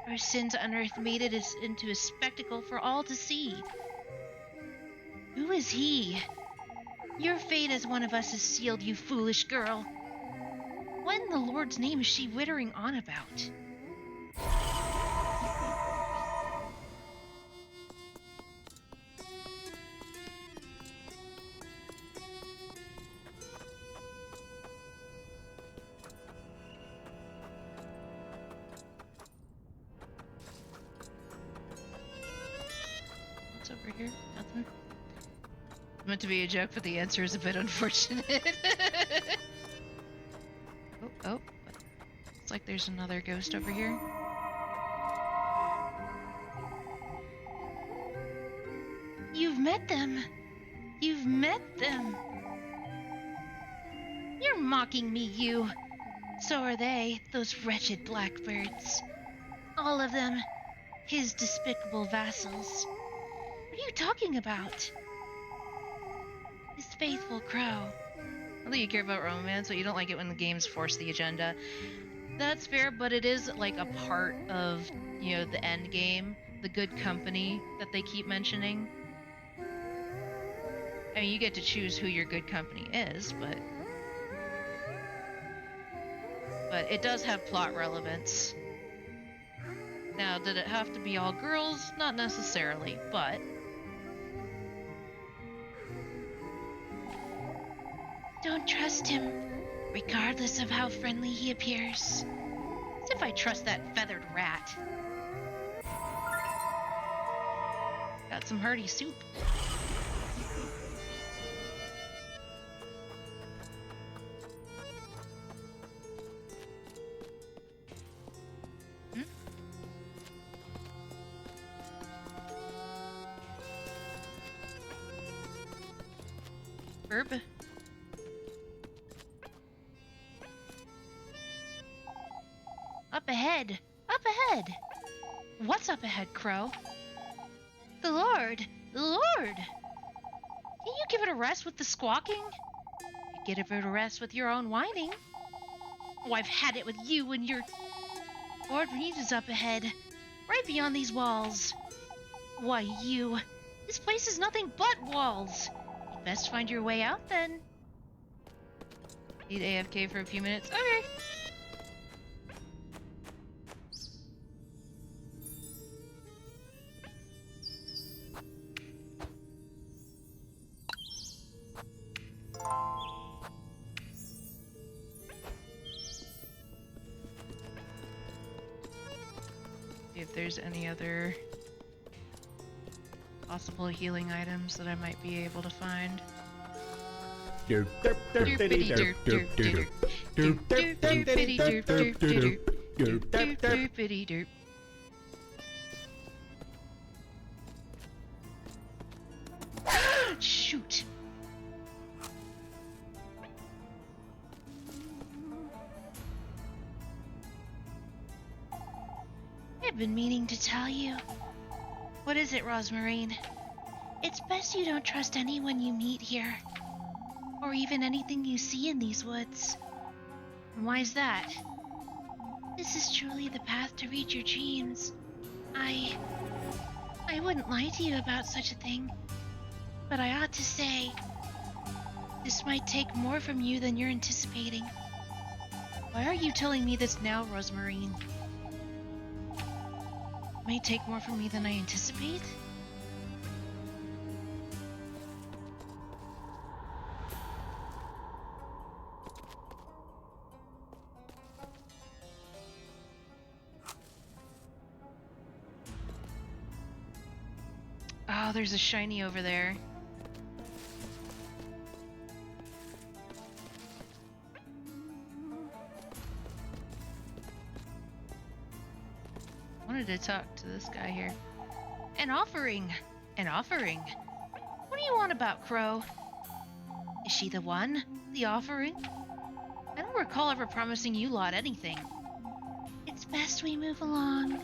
Our sins on earth made it into a spectacle for all to see. Who is he? Your fate as one of us is sealed, you foolish girl. What in the Lord's name is she wittering on about? What's over here? Nothing. It's meant to be a joke, but the answer is a bit unfortunate. Oh. Looks like there's another ghost over here. You've met them. You've met them. You're mocking me, you. So are they, those wretched blackbirds. All of them. His despicable vassals. What are you talking about? His faithful crow. I think you care about romance, but you don't like it when the games force the agenda. That's fair, but it is like a part of, the end game, the good company that they keep mentioning. I mean, you get to choose who your good company is, but it does have plot relevance. Now, did it have to be all girls? Not necessarily, but Don't trust him, regardless of how friendly he appears. As if I trust that feathered rat. got some hearty soup. Herb? Up ahead! Up ahead! What's up ahead, Crow? The Lord! The Lord! Can you give it a rest with the squawking? Get it a rest with your own whining. Oh, I've had it with you and your... Lord Reed is up ahead, right beyond these walls. Why, you... This place is nothing but walls. You'd best find your way out, then. Need AFK for a few minutes? Okay. See if there's any other possible healing items that I might be able to find. Shoot! I've been meaning to tell you. What is it, Rosmarine? It's best you don't trust anyone you meet here. Or even anything you see in these woods. And why's that? This is truly the path to reach your dreams. I wouldn't lie to you about such a thing. But I ought to say, this might take more from you than you're anticipating. Why are you telling me this now, Rosmarine? May take more from me than I anticipate? Oh, there's a shiny over there. I wanted to talk to this guy here. An offering! An offering? What do you want about, Crow? Is she the one? The offering? I don't recall ever promising you lot anything. It's best we move along.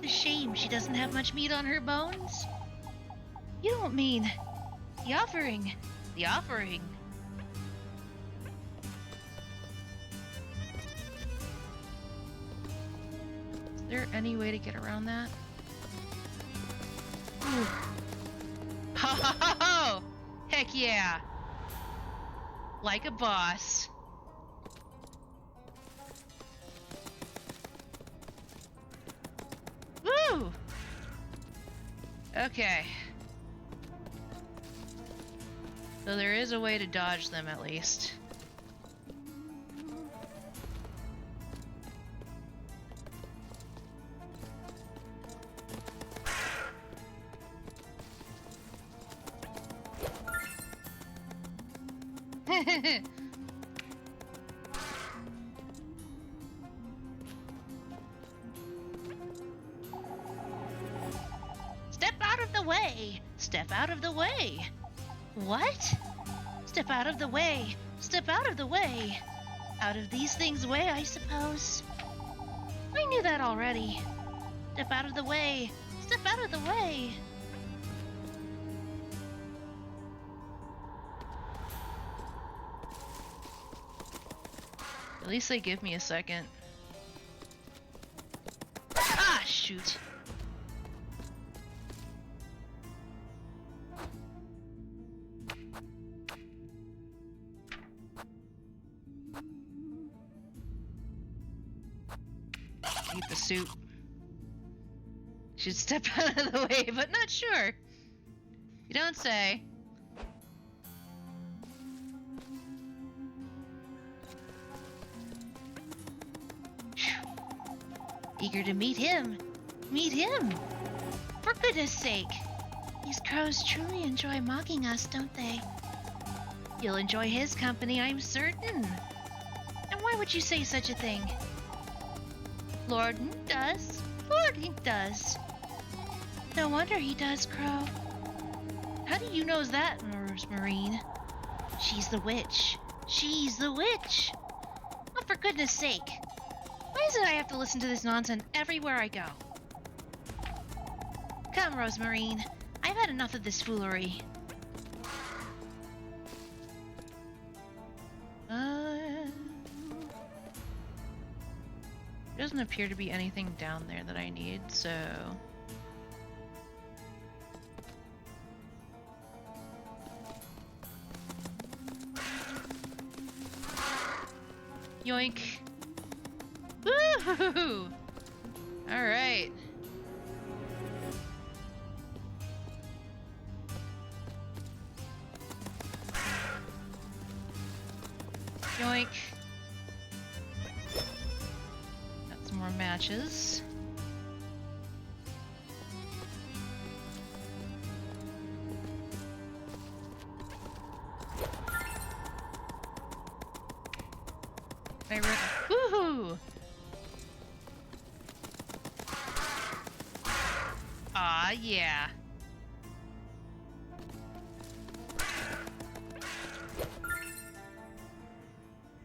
It's a shame she doesn't have much meat on her bones. You don't mean... The offering. The offering. there any way to get around that? Ooh. Ho ho ho ho! Heck yeah! Like a boss. Woo! Okay. So there is a way to dodge them at least. Step out of the way! Step out of the way! What? Step out of the way! Step out of the way! Out of these things' way, I suppose. I knew that already. Step out of the way! Step out of the way! At least they give me a second. Ah, shoot. Eat the soup. Should step out of the way, but not sure. You don't say. Eager to meet him. Meet him! For goodness sake! These crows truly enjoy mocking us, don't they? You'll enjoy his company, I'm certain. And why would you say such a thing? Lorden does. Lorden does. No wonder he does, Crow. How do you know that, Rosemarine? She's the witch. She's the witch! Oh, for goodness sake. Why is it I have to listen to this nonsense everywhere I go? Come, Rosemarine. I've had enough of this foolery. Doesn't appear to be anything down there that I need, so... Yoink! Woohoo! Alright. Yoink. Got some more matches. Woohoo! Aw, yeah.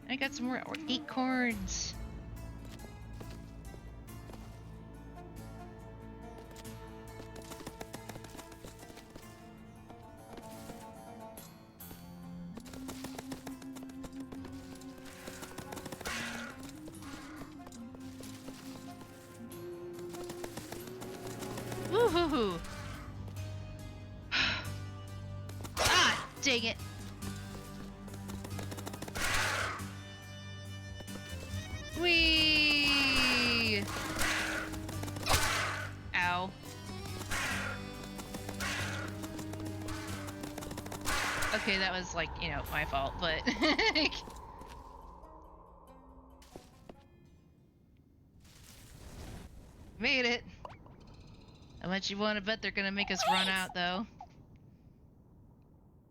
I got some more acorns. Woohoo! Ah, dang it. Whee! Ow. Okay, that was like, you know, my fault, but... Made it! How much you want to bet they're gonna make us run out, though?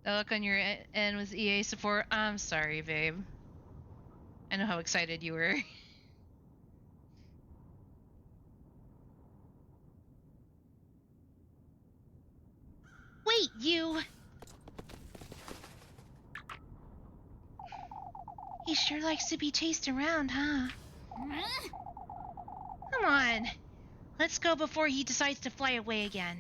The look on your end was EA support. I'm sorry, babe. I know how excited you were. Wait, you! He sure likes to be chased around, huh? Come on. Let's go before he decides to fly away again.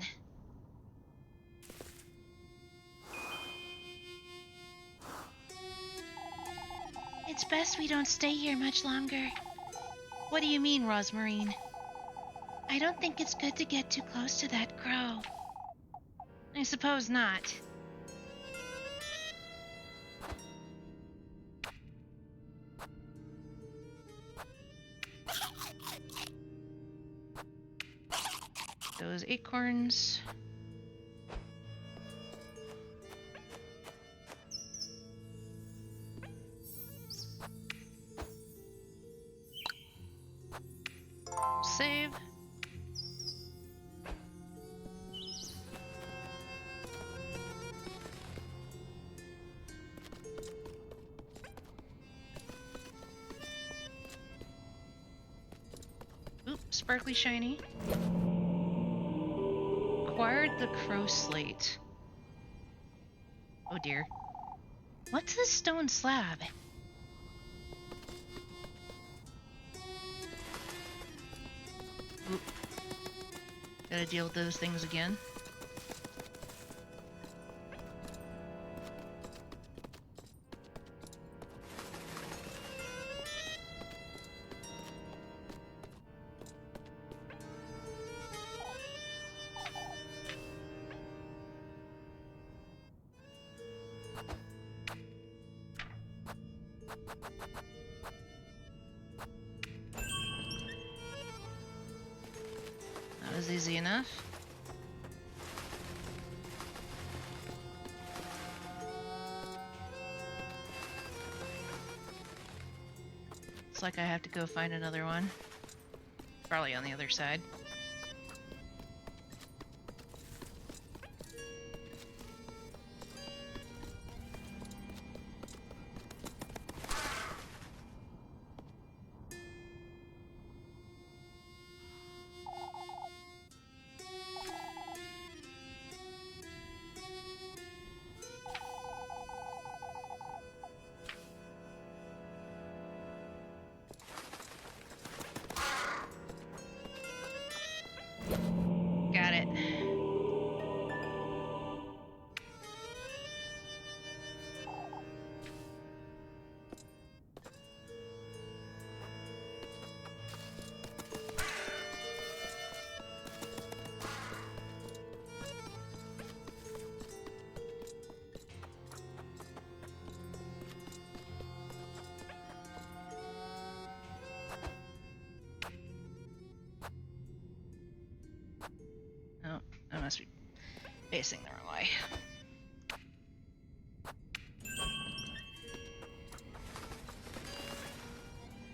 It's best we don't stay here much longer. What do you mean, Rosemarine? I don't think it's good to get too close to that crow. I suppose not. Those acorns. Save. Oop, sparkly shiny. Acquired the crow slate. Oh dear. What's this stone slab? Oop. Gotta deal with those things again. That was easy enough. Looks like I have to go find another one. Probably on the other side. Got it. Oh, I must be facing the wrong way.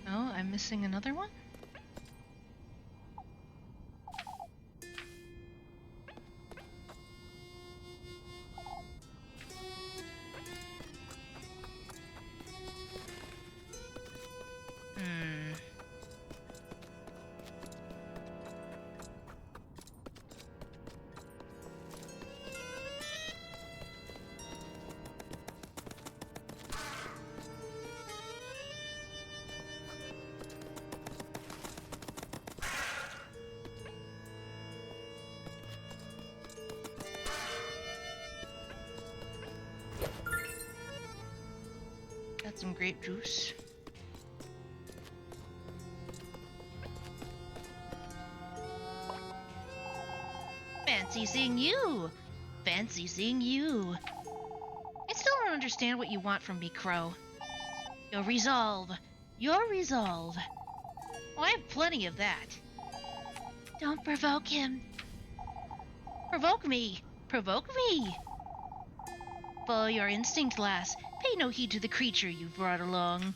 Oh, I'm missing another one? Hmm. Got some grape juice. Fancy seeing you! Fancy seeing you! I still don't understand what you want from me, Crow. Your resolve. Your resolve. Oh, I have plenty of that. Don't provoke him. Provoke me! Provoke me! Follow your instinct, lass. Pay no heed to the creature you've brought along.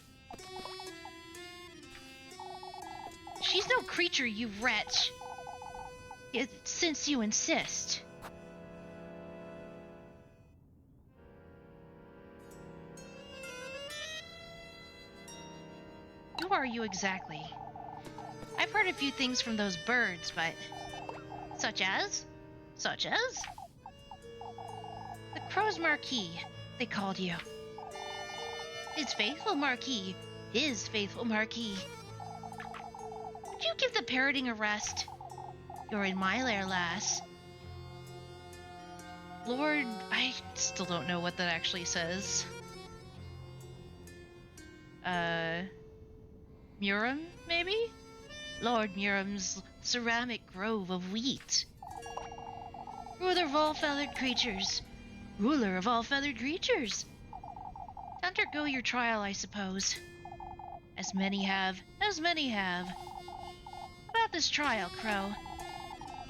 She's no creature, you wretch. Since you insist. Who are you exactly? I've heard a few things from those birds, but... Such as? Such as? The Crow's Marquis, they called you. His faithful Marquis. His faithful Marquis. Would you give the parroting a rest? You're in my lair, lass. Lord, I still don't know what that actually says. Murim, maybe? Lord Miriam's ceramic grove of wheat. Ruler of all feathered creatures. Ruler of all feathered creatures. To undergo your trial, I suppose. As many have. About this trial, Crow.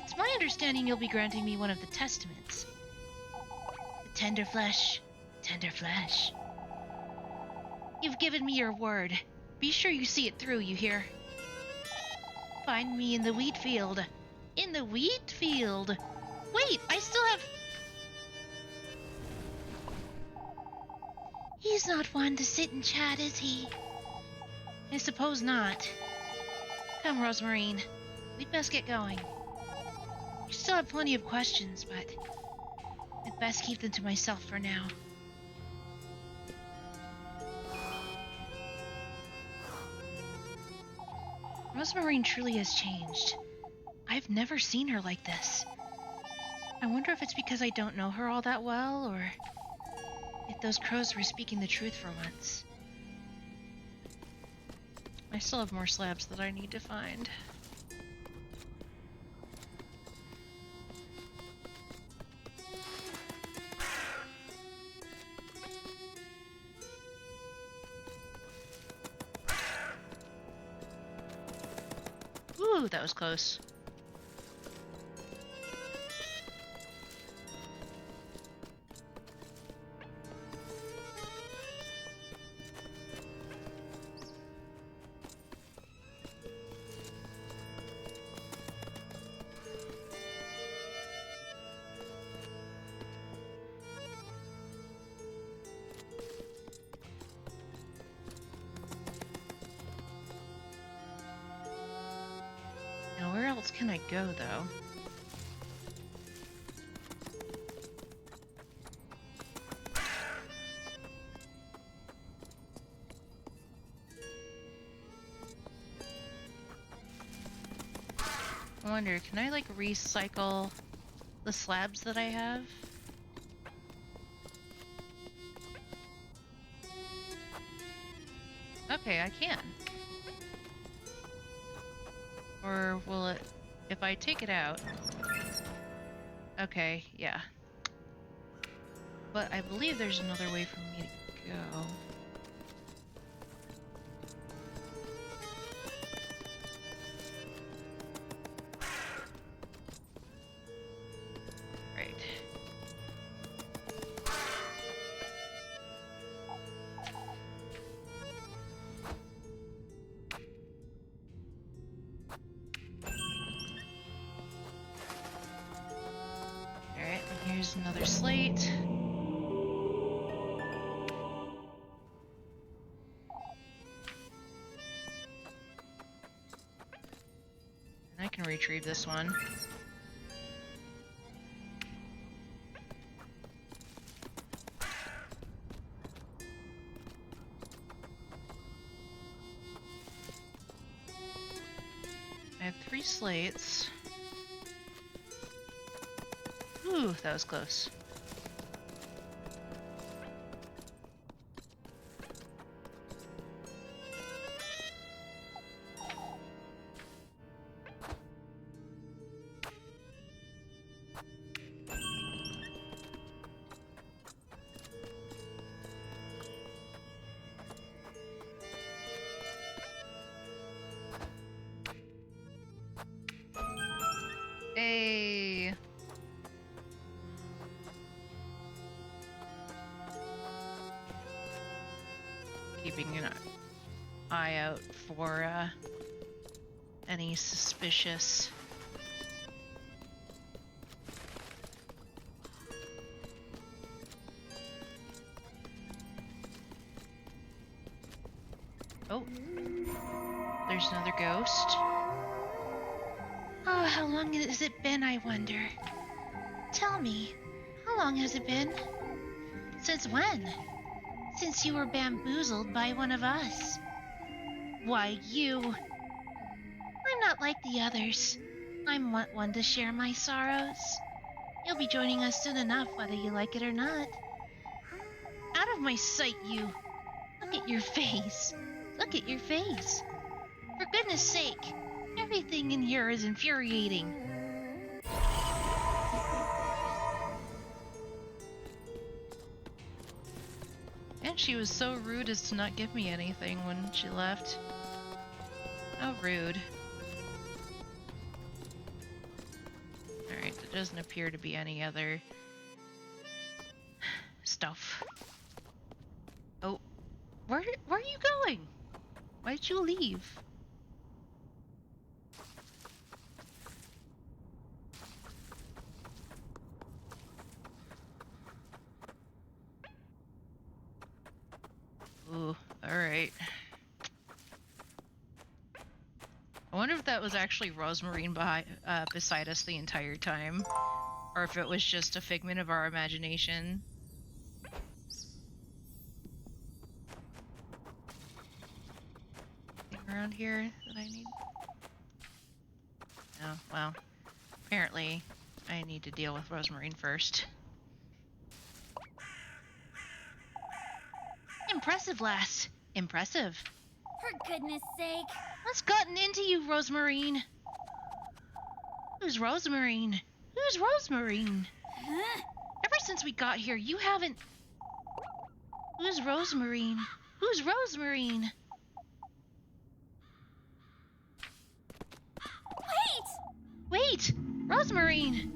It's my understanding you'll be granting me one of the testaments. The tender flesh. Tender flesh. You've given me your word. Be sure you see it through, you hear? Find me in the wheat field. In the wheat field. Wait, I still have... He's not one to sit and chat, is he? I suppose not. Come, Rosemarine. We'd best get going. I still have plenty of questions, but I'd best keep them to myself for now. Rosemarine truly has changed. I've never seen her like this. I wonder if it's because I don't know her all that well, or if those crows were speaking the truth for once. I still have more slabs that I need to find. Ooh, that was close. Now, where else can I go, though? I wonder, can I, like, recycle the slabs that I have? Okay, I can. Or will it... If I take it out... Okay, yeah. But I believe there's another way for me to go. Right. Alright, and here's another slate. And I can retrieve this one. I have 3 slates. Ooh, that was close. Hey. Keeping an eye out for any suspicious. Oh, there's another ghost. Oh, how long has it been, I wonder? Tell me, how long has it been? Since when? Since you were bamboozled by one of us. Why, you... I'm not like the others. I'm not one to share my sorrows. You'll be joining us soon enough, whether you like it or not. Out of my sight, you! Look at your face. Look at your face. For goodness sake, Everything in here is infuriating. And she was so rude as to not give me anything when she left. How rude. Alright, there doesn't appear to be any other stuff. Oh, where are you going? Why'd you leave? Ooh, alright. I wonder if that was actually Rosemarine beside us the entire time, or if it was just a figment of our imagination. Anything around here that I need? Oh, well. Apparently, I need to deal with Rosemarine first. Impressive, lass. Impressive. For goodness sake. What's gotten into you, Rosemarine? Who's Rosemarine? Who's Rosemarine? Huh? Ever since we got here, you haven't... Who's Rosemarine? Who's Rosemarine? Wait! Wait! Rosemarine!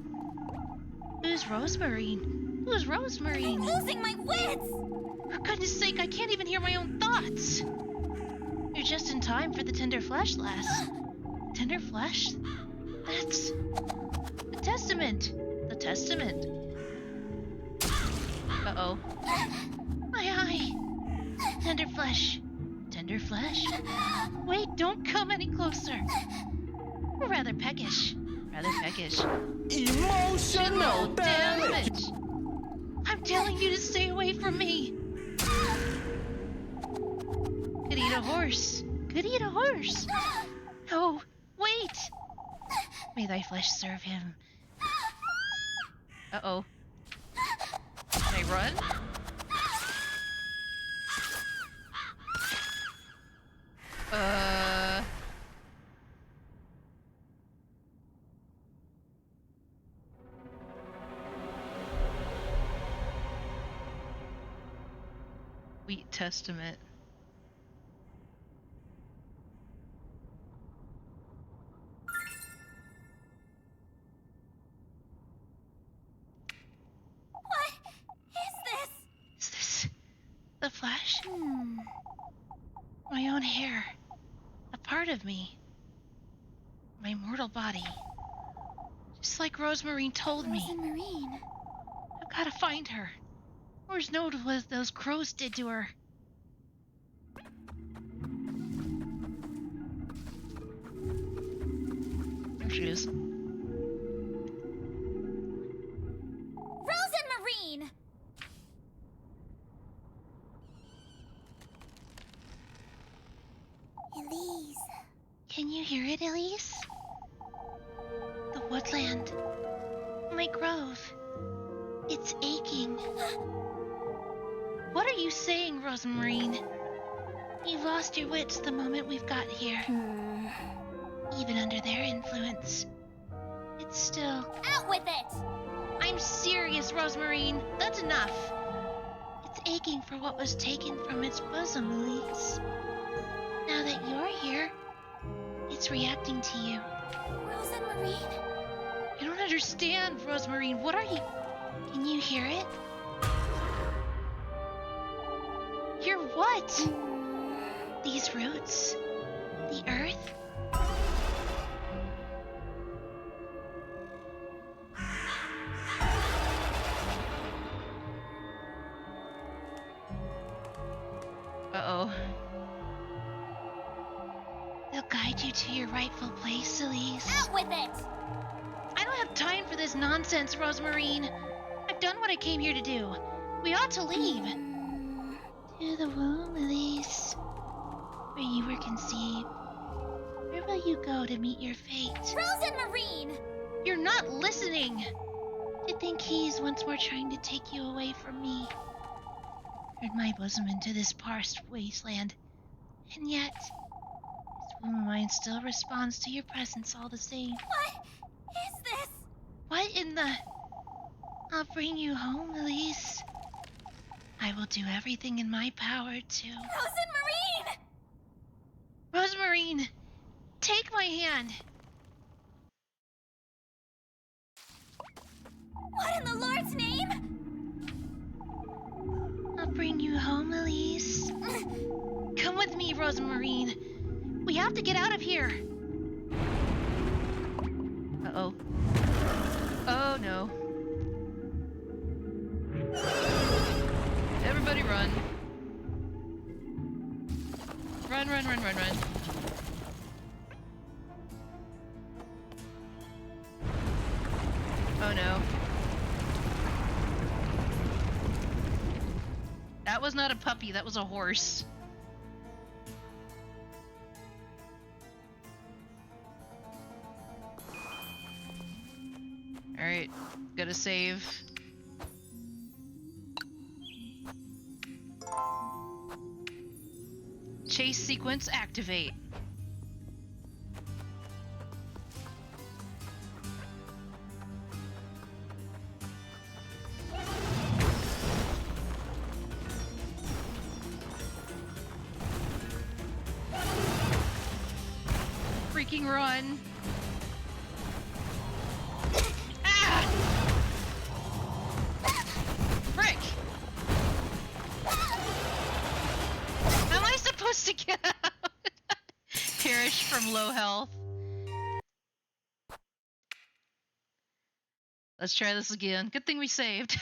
Who's Rosemarine? Who's Rosemarine? I'm losing my wits! For goodness sake, I can't even hear my own thoughts! You're just in time for the tender flesh, lass. Tender flesh? That's... the testament! The testament. Uh-oh. My eye! Tender flesh. Tender flesh? Wait, don't come any closer. We're rather peckish. Rather peckish. Emotional damage. I'm telling you to stay away from me. Could eat a horse. Could eat a horse. No, wait. May thy flesh serve him. Uh-oh. Can I run? Wheat Testament. What is this? Is this the flesh? My own hair. A part of me. My mortal body. Just like Rosemarine told me. Rosemarine. I've gotta find her. Lord knows what those crows did to her. There she is. Rosemarine! Elise. Can you hear it, Elise? The woodland. My grove. It's aching. What are you saying, Rosemarine? You've lost your wits the moment we've got here. Even under their influence. It's still... Out with it! I'm serious, Rosemarine. That's enough. It's aching for what was taken from its bosom, Elise. Now that you're here, it's reacting to you. Rosemarine? I don't understand, Rosemarine. What are you... Can you hear it? Hear what? These roots? The earth? Uh-oh. They'll guide you to your rightful place, Elise. Out with it! I don't have time for this nonsense, Rosemarine. I've done what I came here to do. We ought to leave. To the womb, Elise. Where you were conceived. Where will you go to meet your fate? Rosemarine! You're not listening! To think he's once more trying to take you away from me. Turn my bosom into this parched wasteland. And yet, his Mine still responds to your presence all the same. What is this? What in the... I'll bring you home, Elise. I will do everything in my power to... Rosemarine! Rosemarine, take my hand. What in the Lord's name? I'll bring you home, Elise. Come with me, Rosemarine. We have to get out of here. Uh-oh. Oh, no. Everybody run. Run, run, run, run, run. Oh no. That was not a puppy, that was a horse. Alright, gotta save. Chase sequence activate. Freaking run. Ah! Frick! How am I supposed to get out? Perish from low health. Let's try this again. Good thing we saved.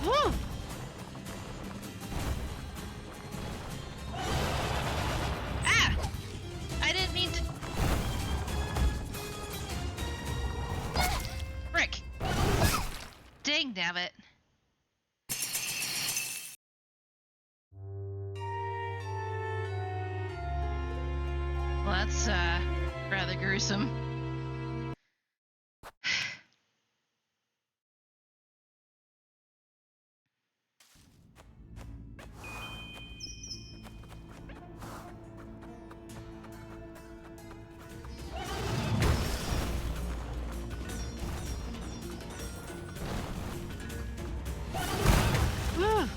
Woo! Ah! I didn't mean to. Frick! Dang nabbit. Well, that's rather gruesome. Woo!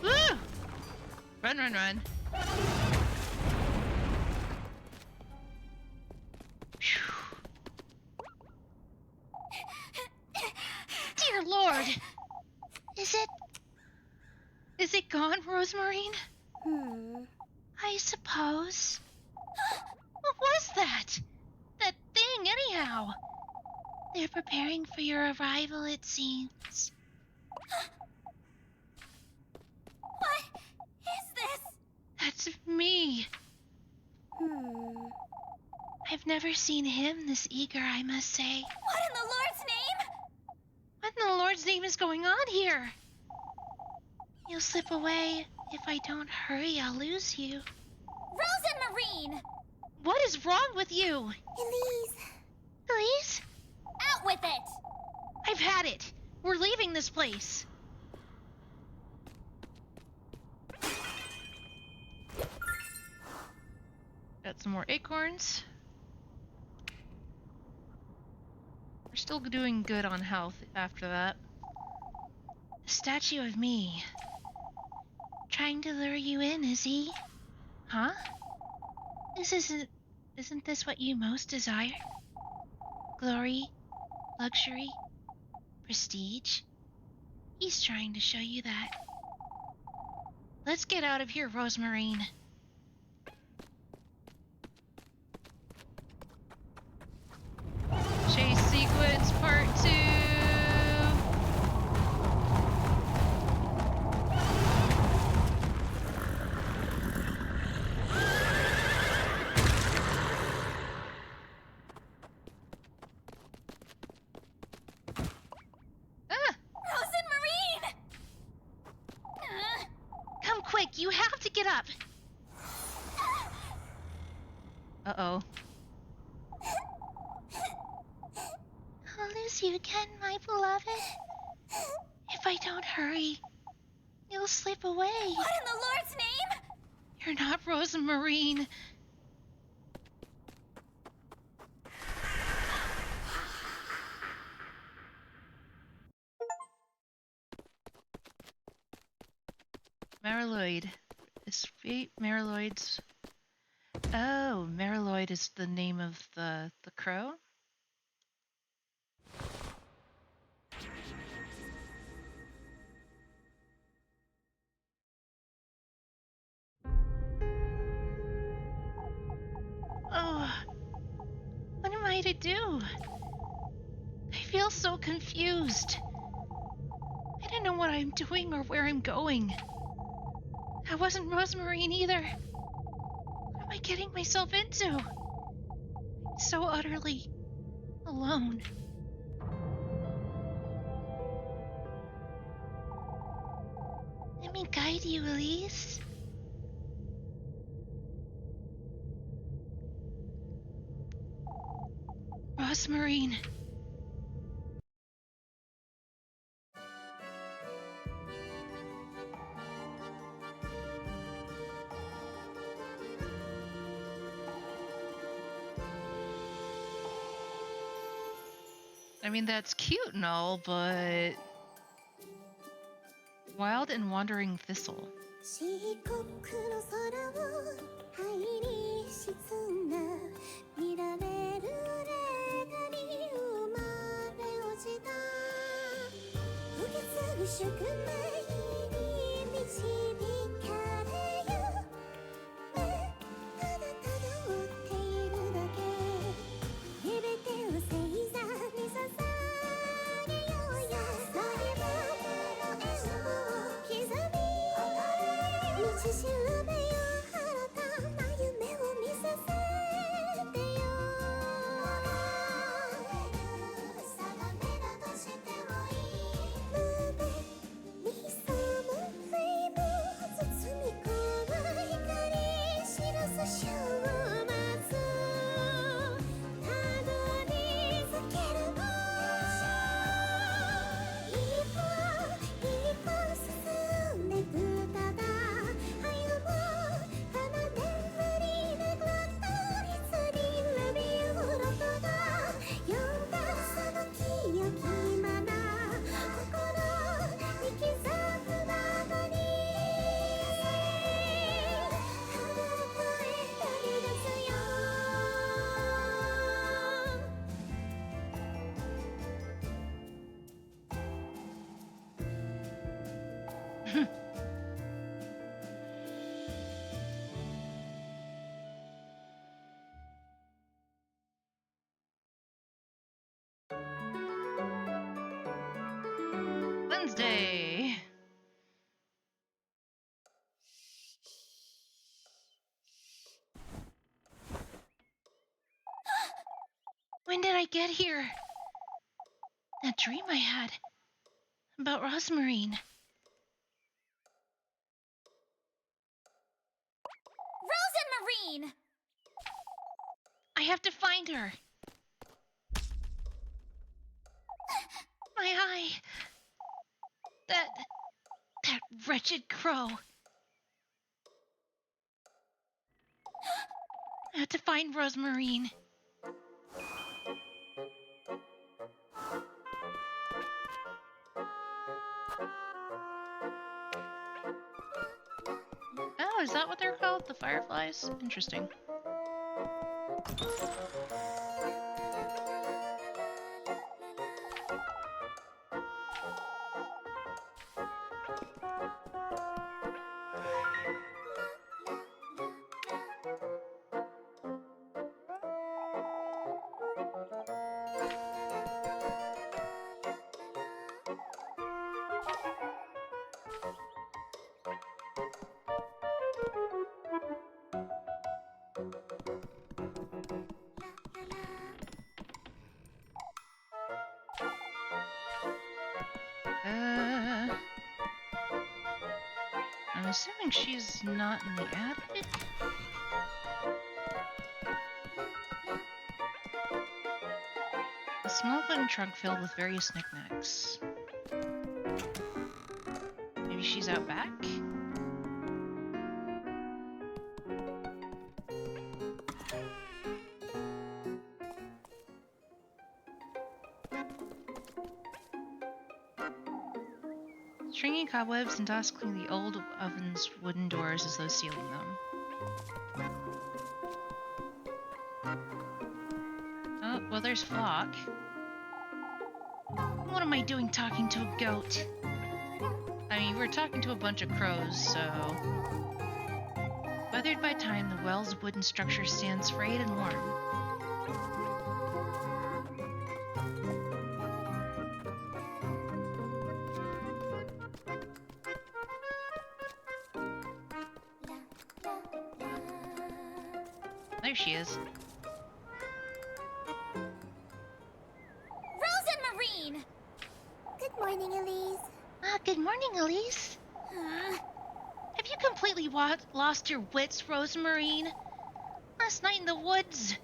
Woo! Run, run, run. Phew. Dear Lord! Is it gone, Rosemarine? I suppose. What was that? That thing, anyhow? They're preparing for your arrival, it seems. What is this? That's me. I've never seen him this eager, I must say. What in the Lord's name? What in the Lord's name is going on here? You'll slip away. If I don't hurry, I'll lose you. Rosemarine! What is wrong with you? Elise! Elise? Out with it! I've had it. We're leaving this place. Got some more acorns. We're still doing good on health after that. A statue of me. Trying to lure you in, is he? Huh? Isn't this what you most desire? Glory, luxury, prestige? He's trying to show you that. Let's get out of here, Rosemarine. Chase. it up. Uh-oh. I'll lose you again, my beloved. If I don't hurry, you'll slip away. What in the Lord's name? You're not Rosemarine. Mariloid. Escape Mariloid's... Oh, Mariloid is the name of the crow? Oh, what am I to do? I feel so confused. I don't know what I'm doing or where I'm going. I wasn't Rosemarine either. What am I getting myself into? I'm so utterly alone. Let me guide you, Elise. Rosemarine. I mean, that's cute and all, but... Wild and Wandering Thistle. 四国の空を灰に沈んだ見られる霊がに生まれ落ちた受け継ぐ宿命に導かれゆめただただ追っているだけ全てを星座に捧げようよそれはの縁を刻み道しるべよ新たな夢を見させてよ定めだとしてもいい胸に潜むフレーム包み込む光知らす週末たどり着けるの一歩一歩進んでくただ歩もう花で振り巡ったりつりルビーフロットが呼んだその清きまな心に刻むままにあなたへ旅立つよWednesday! When did I get here? That dream I had about Rosemarine. Rosemarine! I have to find her. My eye. That wretched crow. I have to find Rosemarine. Oh, is that what they're called? The fireflies? Interesting. I'm assuming she's not in the attic. A small wooden trunk filled with various knickknacks. Maybe she's out back? Stringing cobwebs and dust clean the old oven's wooden doors as though sealing them. Oh, well, there's Flock. What am I doing talking to a goat? I mean, we're talking to a bunch of crows, so... Weathered by time, the well's wooden structure stands frayed and worn. There she is. Rose and Marine! Good morning, Elise. Good morning, Elise. Have you completely lost your wits, Rosemarine? Last night in the woods,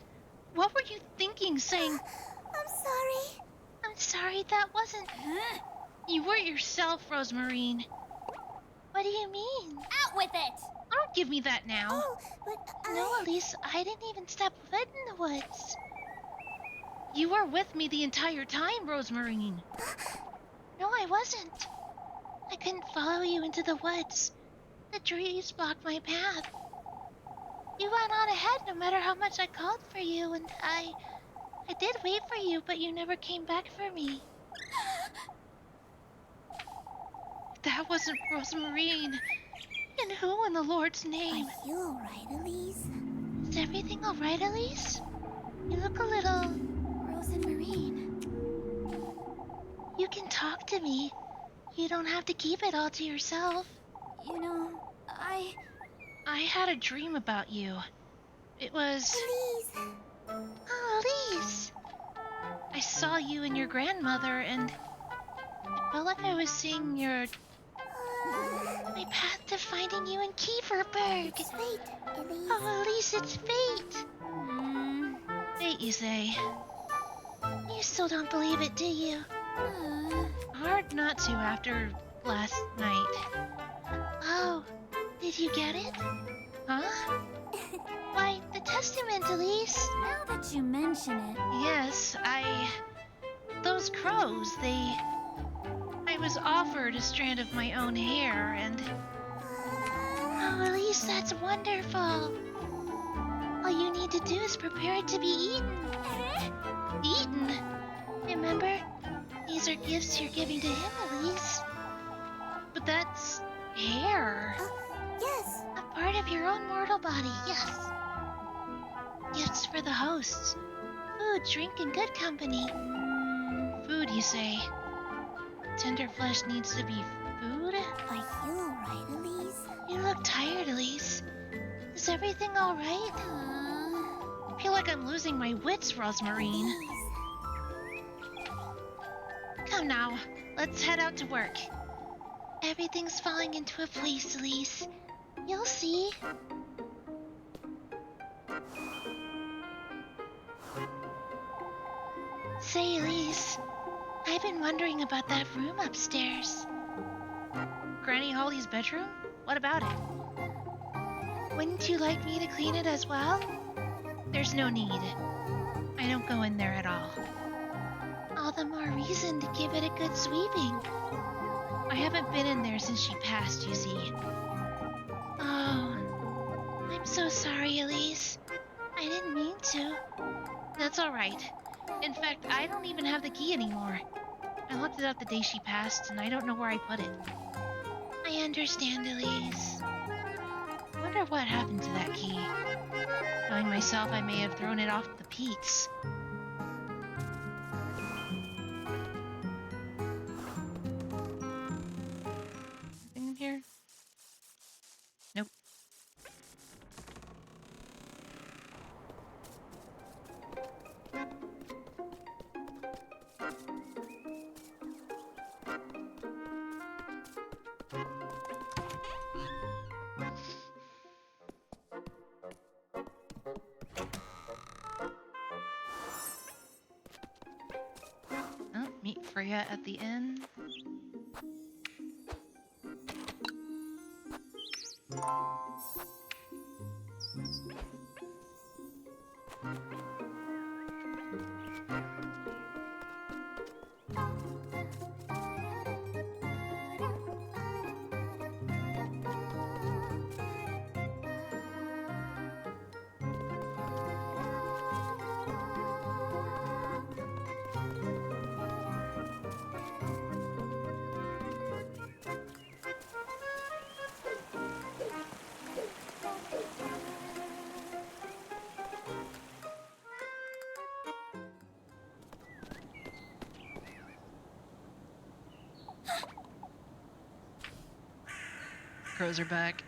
what were you thinking saying, I'm sorry. I'm sorry, that wasn't... You weren't yourself, Rosemarine. What do you mean? Out with it! Don't give me that now. Oh, but No, Elise, I didn't even step foot in the woods. You were with me the entire time, Rosemarine. No, I wasn't. I couldn't follow you into the woods. The trees blocked my path. You went on ahead no matter how much I called for you, and I did wait for you, but you never came back for me. That wasn't Rosemarine. And who in the Lord's name? Are you alright, Elise? Is everything alright, Elise? You look a little... Rose and Marine. You can talk to me. You don't have to keep it all to yourself. You know, I had a dream about you. It was... Elise. Oh, Elise! I saw you and your grandmother, and I felt like I was seeing my path to finding you in Kieferberg. It's fate, Elise. Oh, Elise, it's fate. Fate, you say? You still don't believe it, do you? Hard not to after last night. Oh, did you get it? Huh? Why, the testament, Elise. now that you mention it, Yes, those crows, I was offered a strand of my own hair, and... Oh, Elise, that's wonderful. All you need to do is prepare it to be eaten. Eaten? Remember? These are gifts you're giving to him, Elise. But that's... hair. Yes. A part of your own mortal body, yes. Gifts for the hosts. Food, drink, and good company. Food, you say? Tender flesh needs to be food? Are you alright, Elise? You look tired, Elise. Is everything alright? I feel like I'm losing my wits, Rosemarine. Elise. Come now, let's head out to work. Everything's falling into a place, Elise. You'll see. Say, Elise, I've been wondering about that room upstairs. Granny Holly's bedroom? What about it? Wouldn't you like me to clean it as well? There's no need. I don't go in there at all. All the more reason to give it a good sweeping. I haven't been in there since she passed, you see. Oh, I'm so sorry, Elise. I didn't mean to. That's all right. In fact, I don't even have the key anymore. I looked it up the day she passed, and I don't know where I put it. I understand, Elise. I wonder what happened to that key. Knowing myself, I may have thrown it off the peaks. Anything in here? Nope. Freya at the inn. Crows are back.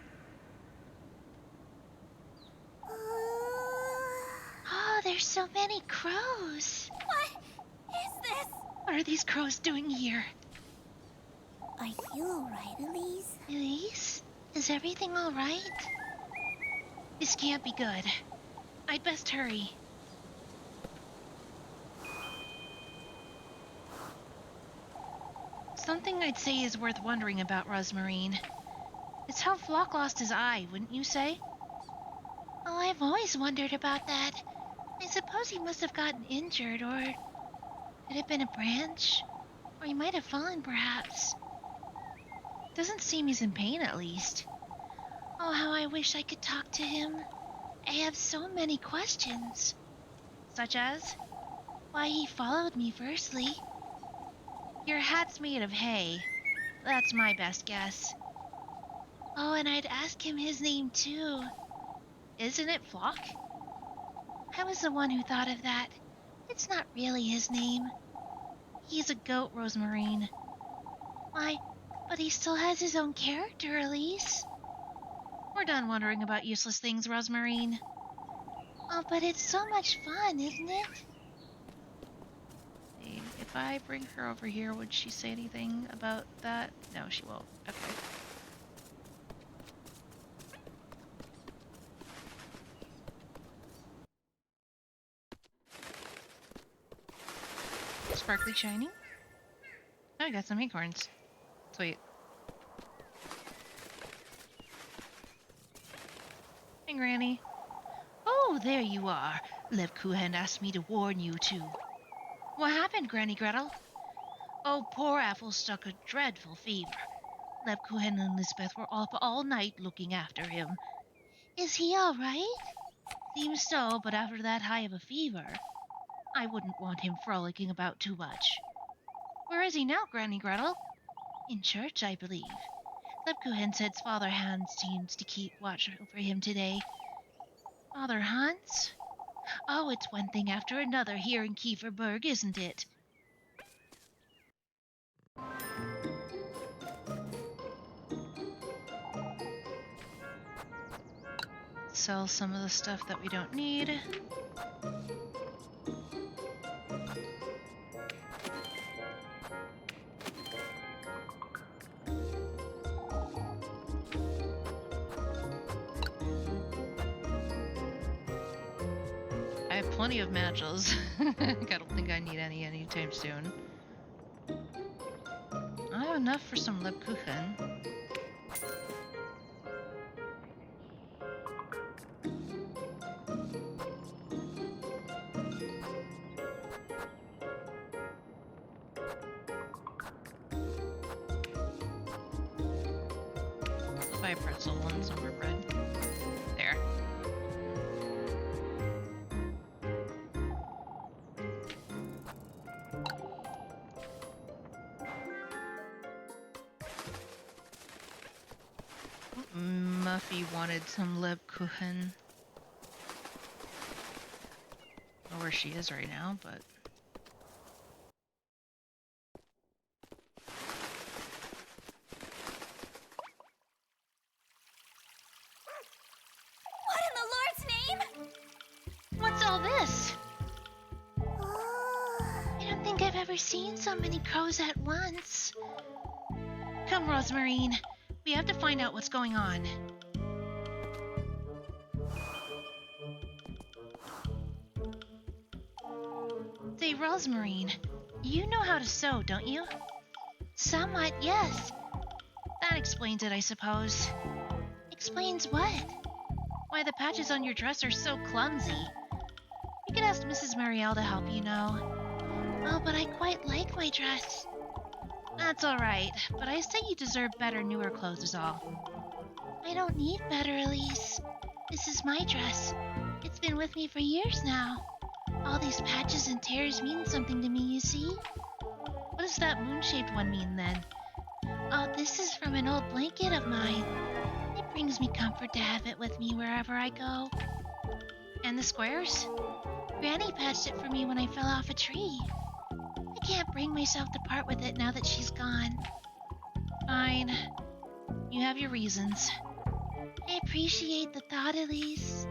Oh, there's so many crows. What is this? What are these crows doing here? Are you alright, Elise? Elise? Is everything all right? This can't be good. I'd best hurry. Something I'd say is worth wondering about, Rosmarine. It's how Flock lost his eye, wouldn't you say? Oh, I've always wondered about that. I suppose he must have gotten injured, or could it have been a branch? Or he might have fallen, perhaps. Doesn't seem he's in pain, at least. Oh, how I wish I could talk to him. I have so many questions. Such as, why he followed me firstly. Your hat's made of hay. That's my best guess. Oh, and I'd ask him his name, too. Isn't it Flock? I was the one who thought of that. It's not really his name. He's a goat, Rosmarine. Why, but he still has his own character, Elise. We're done wondering about useless things, Rosmarine. Oh, but it's so much fun, isn't it? Hey, if I bring her over here, would she say anything about that? No, she won't. Okay. Sparkly shiny. Oh, I got some acorns. Sweet. Hey, Granny. Oh, there you are. Levkuhen asked me to warn you too. What happened, Granny Gretel? Oh, poor Apple stuck a dreadful fever. Levkuhen and Lisbeth were up all night looking after him. Is he all right? Seems so, but after that high of a fever, I wouldn't want him frolicking about too much. Where is he now, Granny Gretel? In church, I believe. Lebkuchen said Father Hans seems to keep watch over him today. Father Hans? Oh, it's one thing after another here in Kieferberg, isn't it? Sell some of the stuff that we don't need. I have plenty of matches. I don't think I need any anytime soon. I have enough for some Lebkuchen. I'll buy a pretzel and some more bread. There. Muffy wanted some Lebkuchen. I don't know where she is right now, but What in the Lord's name? What's all this? Oh, I don't think I've ever seen so many crows at once. Come, Rosmarine. We have to find out what's going on. Say, Rosmarine, You know how to sew, don't you? Somewhat, yes. That explains it, I suppose. Explains what? Why the patches on your dress are so clumsy. You could ask Mrs. Marielle to help you know. Oh, but I quite like my dress. That's alright, but I say you deserve better, newer clothes is all. I don't need better, Elise. This is my dress. It's been with me for years now. All these patches and tears mean something to me, you see? What does that moon-shaped one mean, then? Oh, this is from an old blanket of mine. It brings me comfort to have it with me wherever I go. And the squares? Granny patched it for me when I fell off a tree. I can't bring myself to part with it now that she's gone. Fine. You have your reasons. I appreciate the thought, Elise.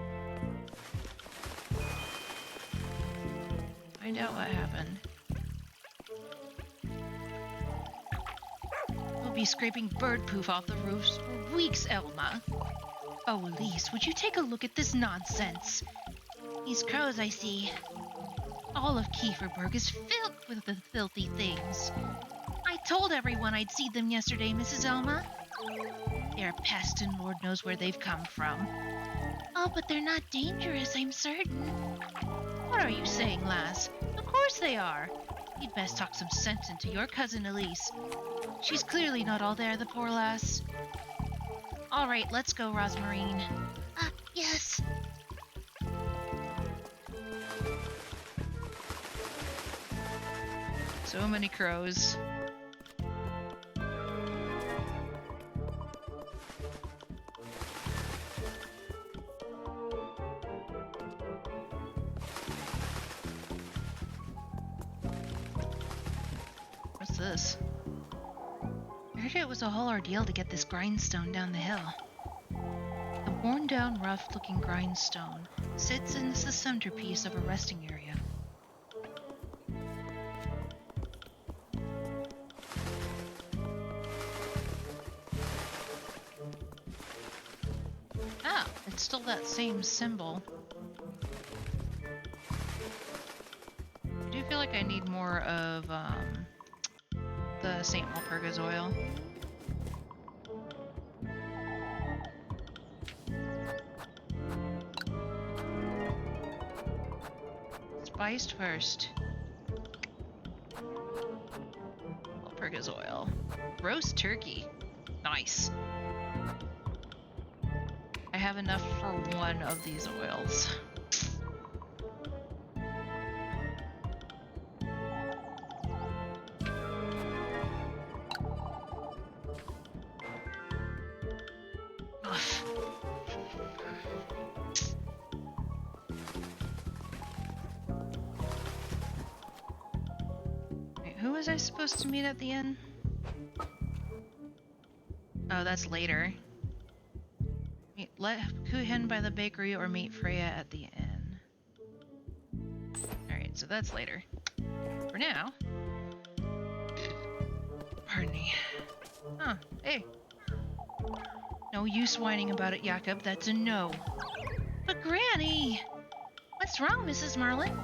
Find out what happened. We'll be scraping bird poof off the roofs for weeks, Elma. Oh, Elise, would you take a look at this nonsense? These crows, I see. All of Kieferberg is filled with the filthy things. I told everyone I'd see them yesterday, Mrs. Elma. They're a pest and Lord knows where they've come from. Oh, but they're not dangerous, I'm certain. What are you saying, lass? Of course they are. You'd best talk some sense into your cousin Elise. She's clearly not all there, the poor lass. All right, let's go, Rosmarine. Yes. So many crows. What's this? I heard it was a whole ordeal to get this grindstone down the hill. The worn-down, rough-looking grindstone sits in the centerpiece of a resting area. Ah, it's still that same symbol. I do feel like I need more of the St. Walpurgis oil. Spiced first. Walpurgis oil. Roast turkey. Nice. I have enough for one of these oils. Wait, who was I supposed to meet at the inn? Oh, that's later. Let Kuhin by the bakery or meet Freya at the inn. Alright, so that's later. For now... Pardon me. Huh, hey. No use whining about it, Jakob. That's a no. But Granny! What's wrong, Mrs. Marlin?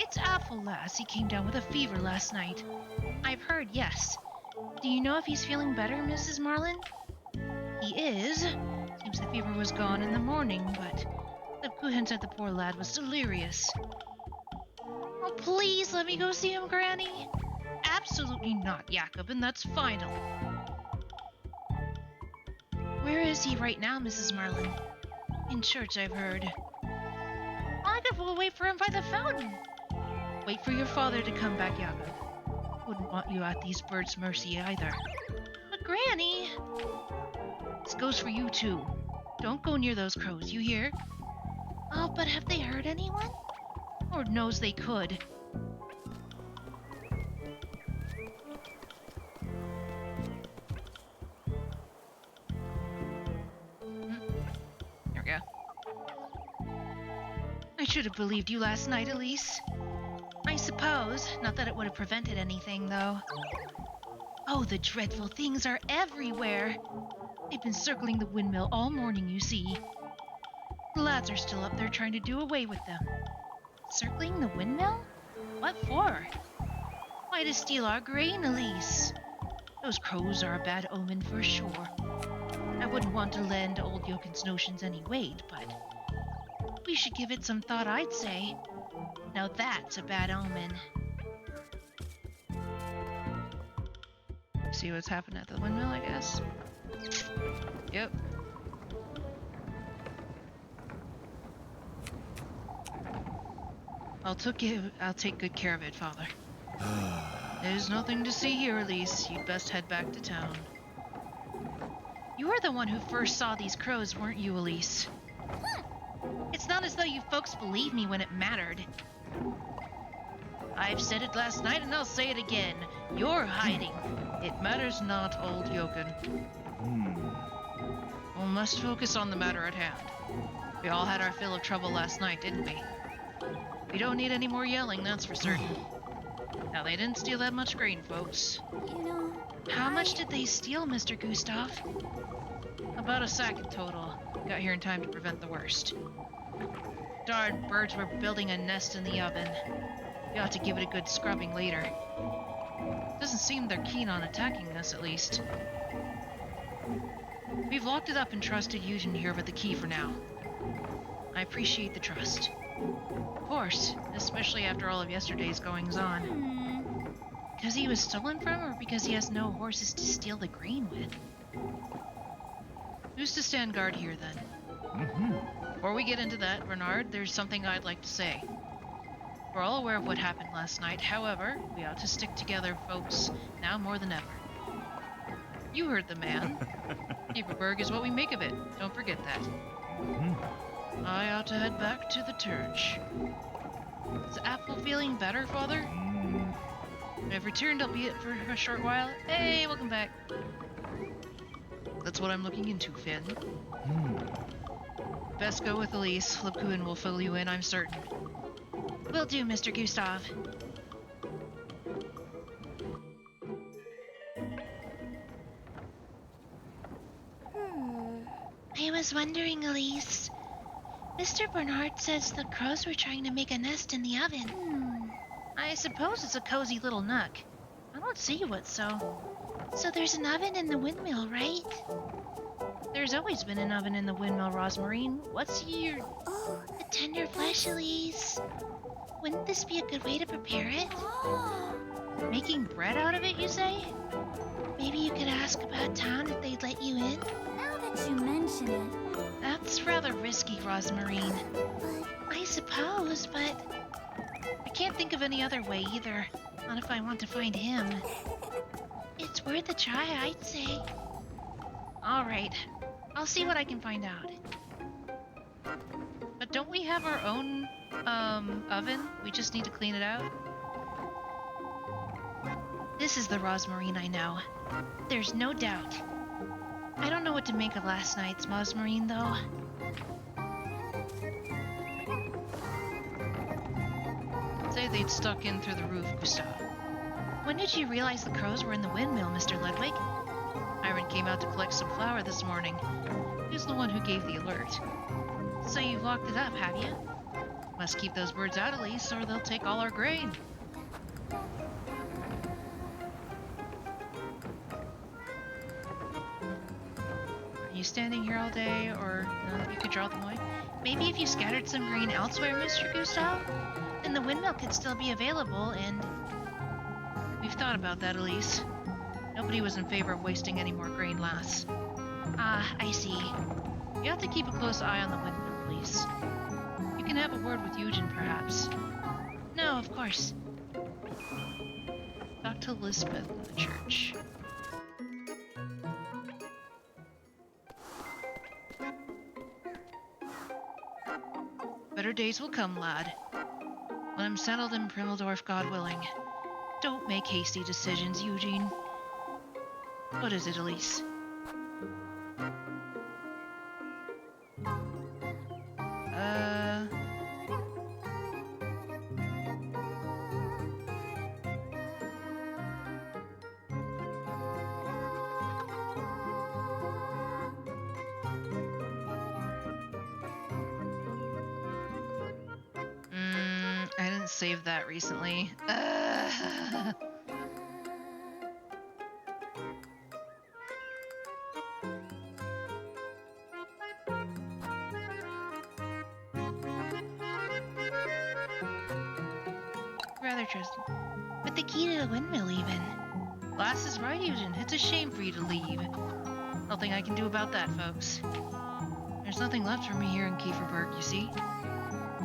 It's awful, lass. He came down with a fever last night. I've heard, yes. Do you know if he's feeling better, Mrs. Marlin? He is. Seems the fever was gone in the morning, but the Kuhin said the poor lad was delirious. Oh, please let me go see him, Granny. Absolutely not, Jakob, and that's final. Where is he right now, Mrs. Marlin? In church, I've heard. I could we'll wait for him by the fountain. Wait for your father to come back, Jakob. Wouldn't want you at these birds' mercy either. But Granny! This goes for you too. Don't go near those crows, you hear? Oh, but have they hurt anyone? Lord knows they could. There we go. I should have believed you last night, Elise. I suppose. Not that it would have prevented anything, though. Oh, the dreadful things are everywhere. They've been circling the windmill all morning, you see. The lads are still up there trying to do away with them. Circling the windmill? What for? Why to steal our grain, Elise? Those crows are a bad omen for sure. I wouldn't want to lend old Jokin's notions any weight, but we should give it some thought, I'd say. Now that's a bad omen. See what's happened at the windmill, I guess. Yep. I'll take good care of it, Father. There's nothing to see here, Elise. You'd best head back to town. You were the one who first saw these crows, weren't you, Elise? It's not as though you folks believed me when it mattered. I've said it last night and I'll say it again. You're hiding. It matters not, old Jokun. We must focus on the matter at hand. We all had our fill of trouble last night, didn't we? We don't need any more yelling, that's for certain. Now, they didn't steal that much grain, folks. You know, How much did they steal, Mr. Gustav? About a sack in total. Got here in time to prevent the worst. Darn birds were building a nest in the oven. We ought to give it a good scrubbing later. Doesn't seem they're keen on attacking us, at least. We've locked it up and trusted Eugen here with the key for now. I appreciate the trust. Of course, especially after all of yesterday's goings-on. Because he was stolen from, or because he has no horses to steal the grain with? Who's to stand guard here, then? Before we get into that, Bernard, there's something I'd like to say. We're all aware of what happened last night. However, we ought to stick together, folks, now more than ever. You heard the man. Kieperberg is what we make of it. Don't forget that. I ought to head back to the church. Is Apple feeling better, Father? I've returned, albeit for a short while. Hey, welcome back. That's what I'm looking into, Finn. Best go with Elise. Lipkuin will fill you in, I'm certain. Will do, Mr. Gustav. I was wondering, Elise. Mr. Bernard says the crows were trying to make a nest in the oven. I suppose it's a cozy little nook. I don't see what's so. So there's an oven in the windmill, right? There's always been an oven in the windmill, Rosmarine. What's your... oh, The tender flesh, Elise. Wouldn't this be a good way to prepare it? Making bread out of it, you say? Maybe you could ask about town if they'd let you in? now that you mention it, That's rather risky, Rosmarine. but I suppose, but I can't think of any other way either. Not if I want to find him. It's worth a try, I'd say. All right, I'll see what I can find out. But don't we have our own, oven? We just need to clean it out? This is the Rosmarine I know. There's no doubt. I don't know what to make of last night's Rosmarine, though. Say they'd stuck in through the roof, Gustav. When did you realize the crows were in the windmill, Mr. Ludwig? Iron came out to collect some flour this morning. He's the one who gave the alert. So you've locked it up, have you? Must keep those birds out, Elise, or they'll take all our grain. Are you standing here all day, or no, you could draw them away? Maybe if you scattered some grain elsewhere, Mr. Gustav, then the windmill could still be available, and... We've thought about that, Elise. Nobody was in favor of wasting any more grain, lass. Ah, I see. You have to keep a close eye on the windmill, Elise. You can have a word with Eugen, perhaps. No, of course. Talk to Elizabeth in the church. Better days will come, lad. When I'm settled in Primmeldorf, God willing. Don't make hasty decisions, Eugene. What is it, Elise? I didn't save that recently. rather trusting. With the key to the windmill, even. Lass is right, Eugen. It's a shame for you to leave. Nothing I can do about that, folks. There's nothing left for me here in Kieferberg, you see.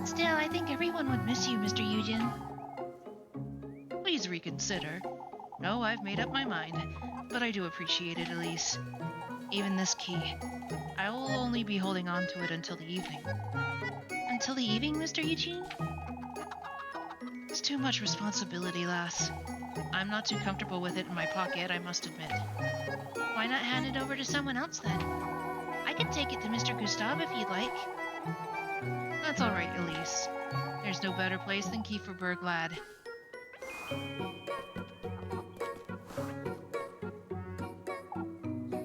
Still, I think everyone would miss you, Mr. Eugen. Please reconsider. No, I've made up my mind, but I do appreciate it, Elise. Even this key. I will only be holding on to it until the evening. Until the evening, Mr. Eugene? It's too much responsibility, lass. I'm not too comfortable with it in my pocket, I must admit. Why not hand it over to someone else then? I can take it to Mr. Gustav if you'd like. That's all right, Elise. There's no better place than Kieferberg, lad.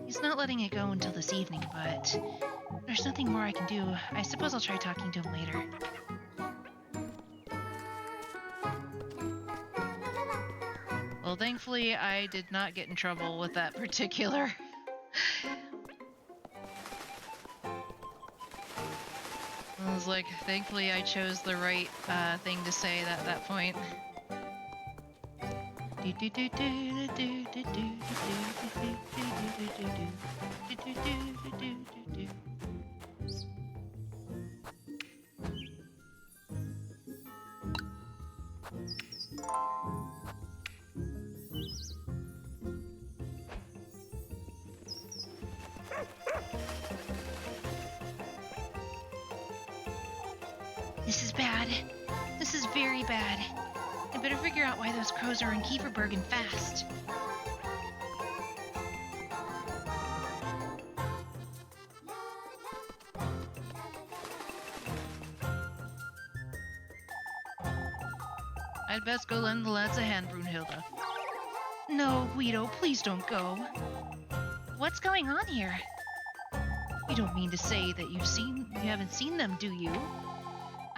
He's not letting it go until this evening, but there's nothing more I can do. I suppose I'll try talking to him later. Well, thankfully, I did not get in trouble with that particular. I was like, thankfully I chose the right thing to say at that point. This is bad. This is very bad. I better figure out why those crows are in Kieferberg and fast. I'd best go lend the lads a hand, Brunhilde. No, Guido, please don't go. What's going on here? You don't mean to say that you haven't seen them, do you?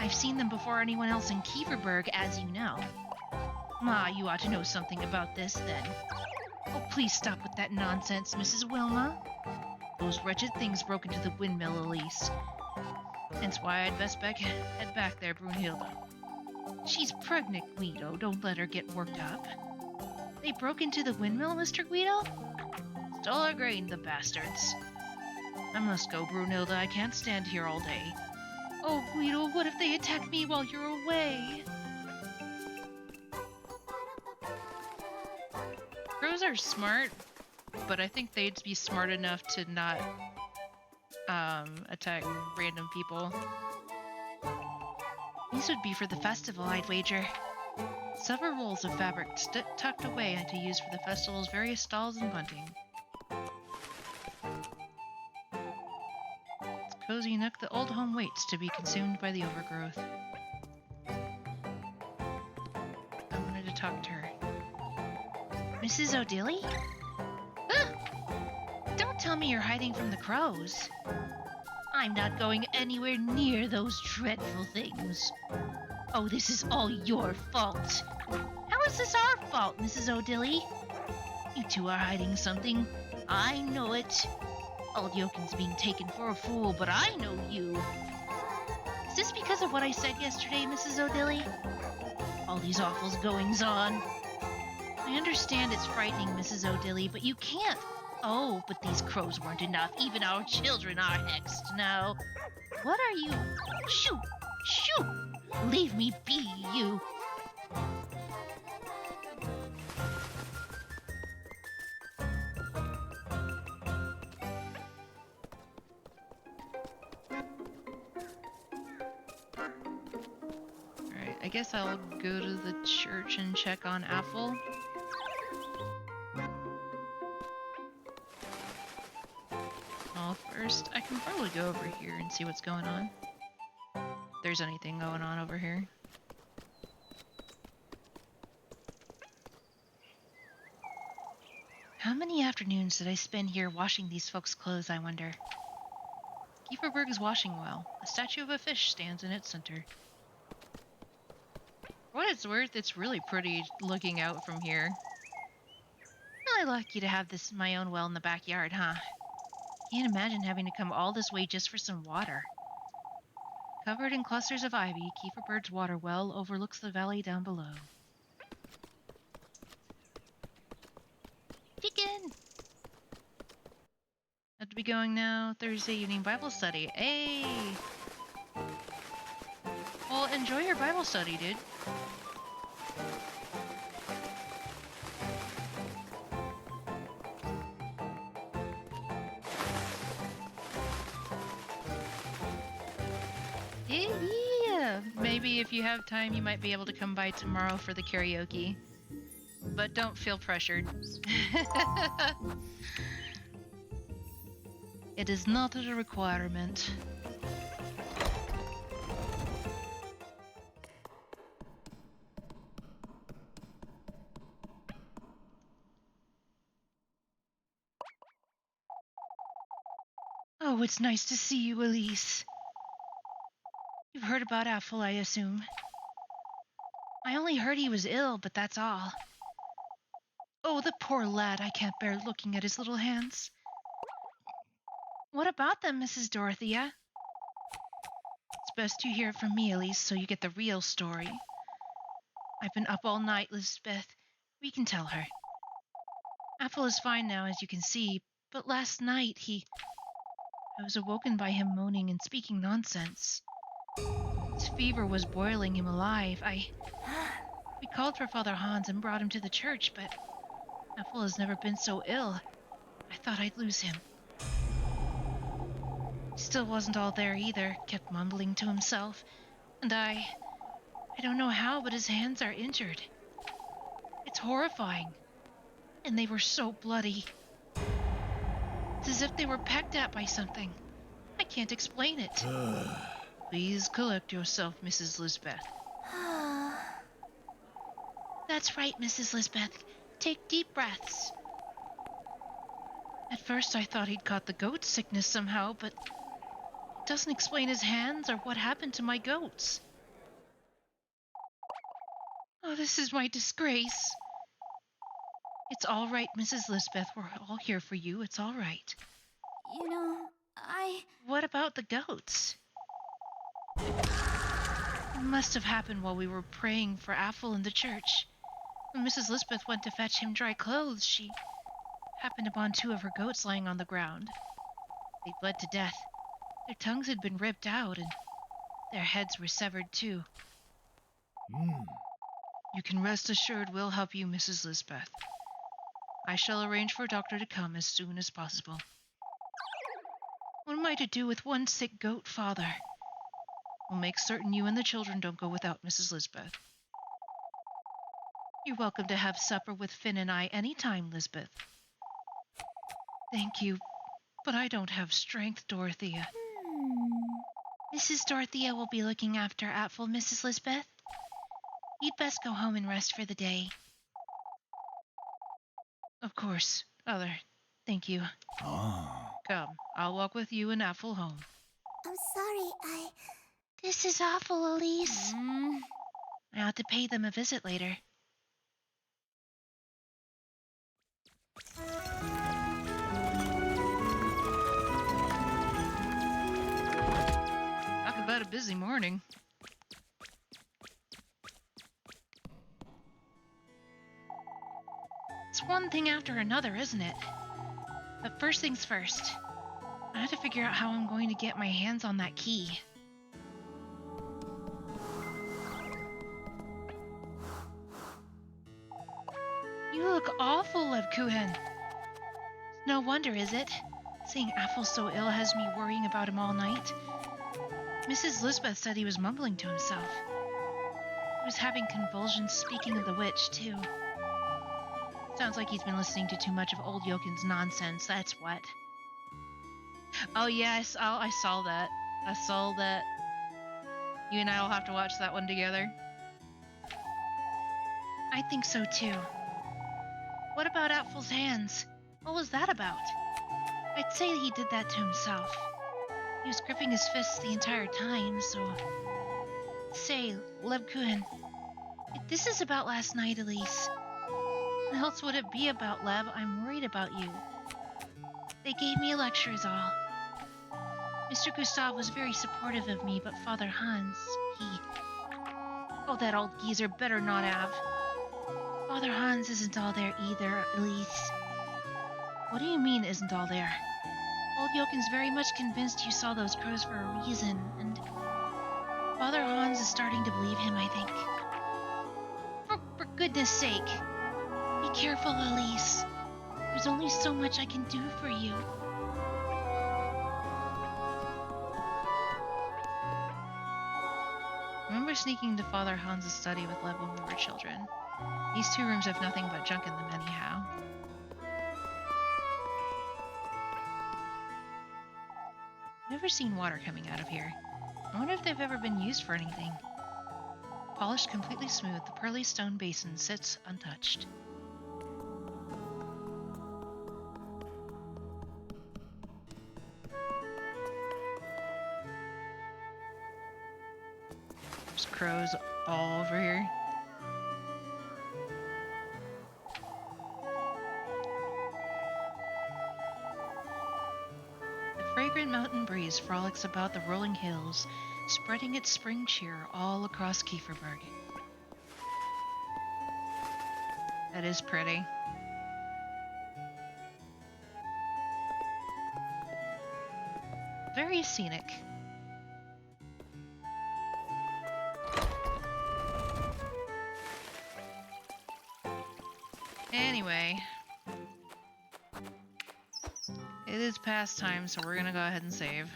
I've seen them before anyone else in Kieferberg, as you know. Ma, you ought to know something about this, then. Oh, please stop with that nonsense, Mrs. Wilma. Those wretched things broke into the windmill, Elise. Hence why I'd best head back there, Brunhilde. She's pregnant, Guido. Don't let her get worked up. They broke into the windmill, Mr. Guido? Stole our grain, the bastards. I must go, Brunhilde. I can't stand here all day. Oh, Guido, what if they attack me while you're away? Crows are smart, but I think they'd be smart enough to not attack random people. These would be for the festival, I'd wager. Several rolls of fabric tucked away to use for the festival's various stalls and bunting. It's cozy nook the old home waits to be consumed by the overgrowth. I wanted to talk to her. Mrs. O'Dilly? Don't tell me you're hiding from the crows. I'm not going anywhere near those dreadful things. Oh, this is all your fault. How is this our fault, Mrs. O'Dilly? You two are hiding something. I know it. Old Yokin's being taken for a fool, but I know you. Is this because of what I said yesterday, Mrs. O'Dilly? All these awful goings-on. I understand it's frightening, Mrs. O'Dilly, but you can't. Oh, but these crows weren't enough. Even our children are hexed now. What are you? Shoo! Shoo! Leave me be, you! Alright, I guess I'll go to the church and check on Apple. Well, first, I can probably go over here and see what's going on. If there's anything going on over here. How many afternoons did I spend here washing these folks' clothes, I wonder? Kieferberg is washing well. A statue of a fish stands in its center. For what it's worth, it's really pretty looking out from here. Really lucky to have this my own well in the backyard, huh? Can't imagine having to come all this way just for some water. Covered in clusters of ivy, Kieferberg's water well overlooks the valley down below. be going now. Thursday evening Bible study. Hey! Well, enjoy your Bible study, dude. Yeah! Maybe if you have time, you might be able to come by tomorrow for the karaoke. But don't feel pressured. It is not a requirement. Oh, it's nice to see you, Elise. You've heard about Apple, I assume. I only heard he was ill, but that's all. Oh, the poor lad, I can't bear looking at his little hands. What about them, Mrs. Dorothea? It's best you hear it from me, Elise, so you get the real story. I've been up all night, Lisbeth. We can tell her. Apple is fine now, as you can see, but last night I was awoken by him moaning and speaking nonsense. His fever was boiling him alive. We called for Father Hans and brought him to the church, but Apple has never been so ill. I thought I'd lose him. He still wasn't all there either, kept mumbling to himself, and I don't know how, but his hands are injured. It's horrifying. And they were so bloody. It's as if they were pecked at by something. I can't explain it. Please collect yourself, Mrs. Lisbeth. That's right, Mrs. Lisbeth. Take deep breaths. At first I thought he'd caught the goat sickness somehow, but it doesn't explain his hands or what happened to my goats. Oh, this is my disgrace. It's all right, Mrs. Lisbeth. We're all here for you. It's all right. You know, What about the goats? It must have happened while we were praying for Apple in the church. When Mrs. Lisbeth went to fetch him dry clothes, she happened upon two of her goats lying on the ground. They bled to death. Their tongues had been ripped out, and their heads were severed too. You can rest assured we'll help you, Mrs. Lisbeth. I shall arrange for a doctor to come as soon as possible. What am I to do with one sick goat, Father? We'll make certain you and the children don't go without Mrs. Lisbeth. You're welcome to have supper with Finn and I any time, Lisbeth. Thank you, but I don't have strength, Dorothea. Mrs. Dorothea will be looking after Apple, Mrs. Lisbeth. You'd best go home and rest for the day. Of course, Father. Thank you. Come, I'll walk with you and Apple home. I'm sorry, This is awful, Elise. I ought to pay them a visit later. Talk about a busy morning. It's one thing after another, isn't it? But first things first. I have to figure out how I'm going to get my hands on that key. You look awful, Lebkuchen. No wonder, is it? Seeing Apple so ill has me worrying about him all night. Mrs. Lisbeth said he was mumbling to himself. He was having convulsions, speaking of the witch, too. Sounds like he's been listening to too much of old Jokin's nonsense, that's what. Oh yeah, I saw that. I saw that. You and I will have to watch that one together. I think so, too. What about Apple's hands? What was that about? I'd say he did that to himself. He was gripping his fists the entire time, so... Say, Lebkuchen, if this is about last night, Elise, what else would it be about, Lev? I'm worried about you. They gave me a lecture is all. Mr. Gustav was very supportive of me, but Father Hans, he... Oh, that old geezer better not have. Father Hans isn't all there either, Elise. What do you mean, isn't all there? Old Joken's very much convinced you saw those crows for a reason, and Father Hans is starting to believe him, I think. For goodness sake, be careful, Elise. There's only so much I can do for you. Remember sneaking into Father Hans' study with Lev when we were children. These 2 rooms have nothing but junk in them anyhow. Never seen water coming out of here. I wonder if they've ever been used for anything. Polished completely smooth, the pearly stone basin sits untouched. There's crows all over here. The fragrant mountain breeze frolics about the rolling hills, spreading its spring cheer all across Kieferberg. That is pretty. Very scenic. Anyway, it is past time, so we're gonna go ahead and save.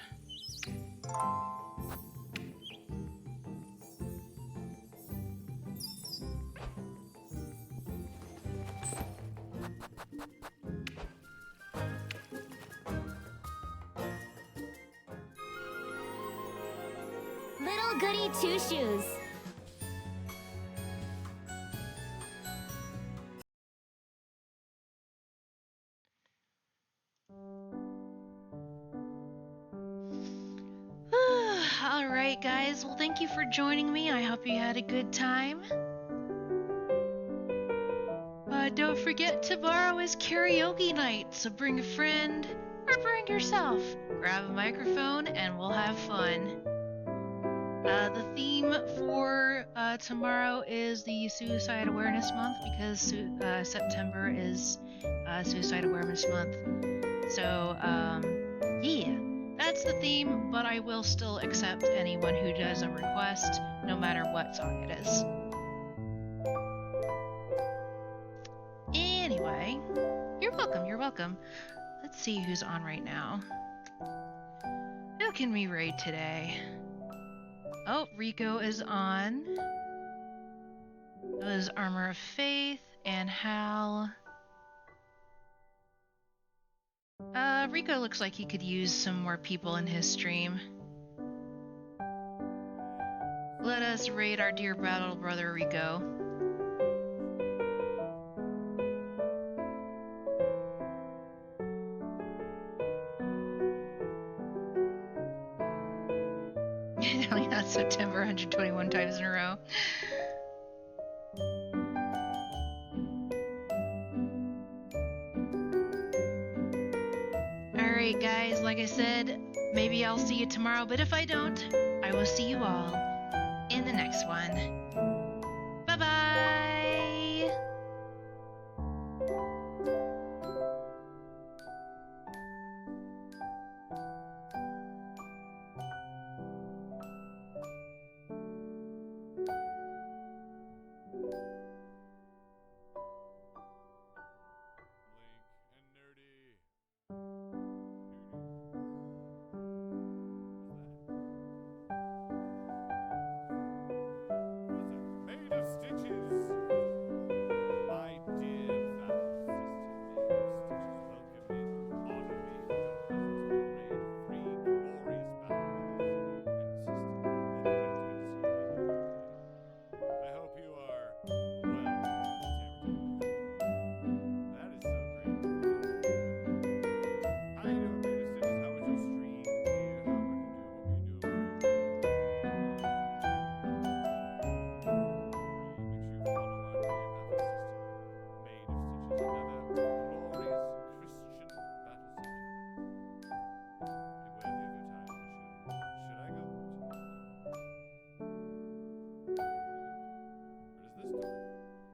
Little Goody Two Shoes. Alright, guys. Well, thank you for joining me. I hope you had a good time. Don't forget, tomorrow is karaoke night, so bring a friend or bring yourself. Grab a microphone and we'll have fun. The theme for tomorrow is the Suicide Awareness Month, because September is Suicide Awareness Month. So, yeah, that's the theme, but I will still accept anyone who does a request, no matter what song it is. Anyway, you're welcome. Let's see who's on right now. Who can we raid today? Oh, Rico is on. It was Armor of Faith and Hal. Rico looks like he could use some more people in his stream. Let us raid our dear battle brother Rico. Only not September 121 times in a row. Alright guys, like I said, maybe I'll see you tomorrow, but if I don't, I will see you all in the next one.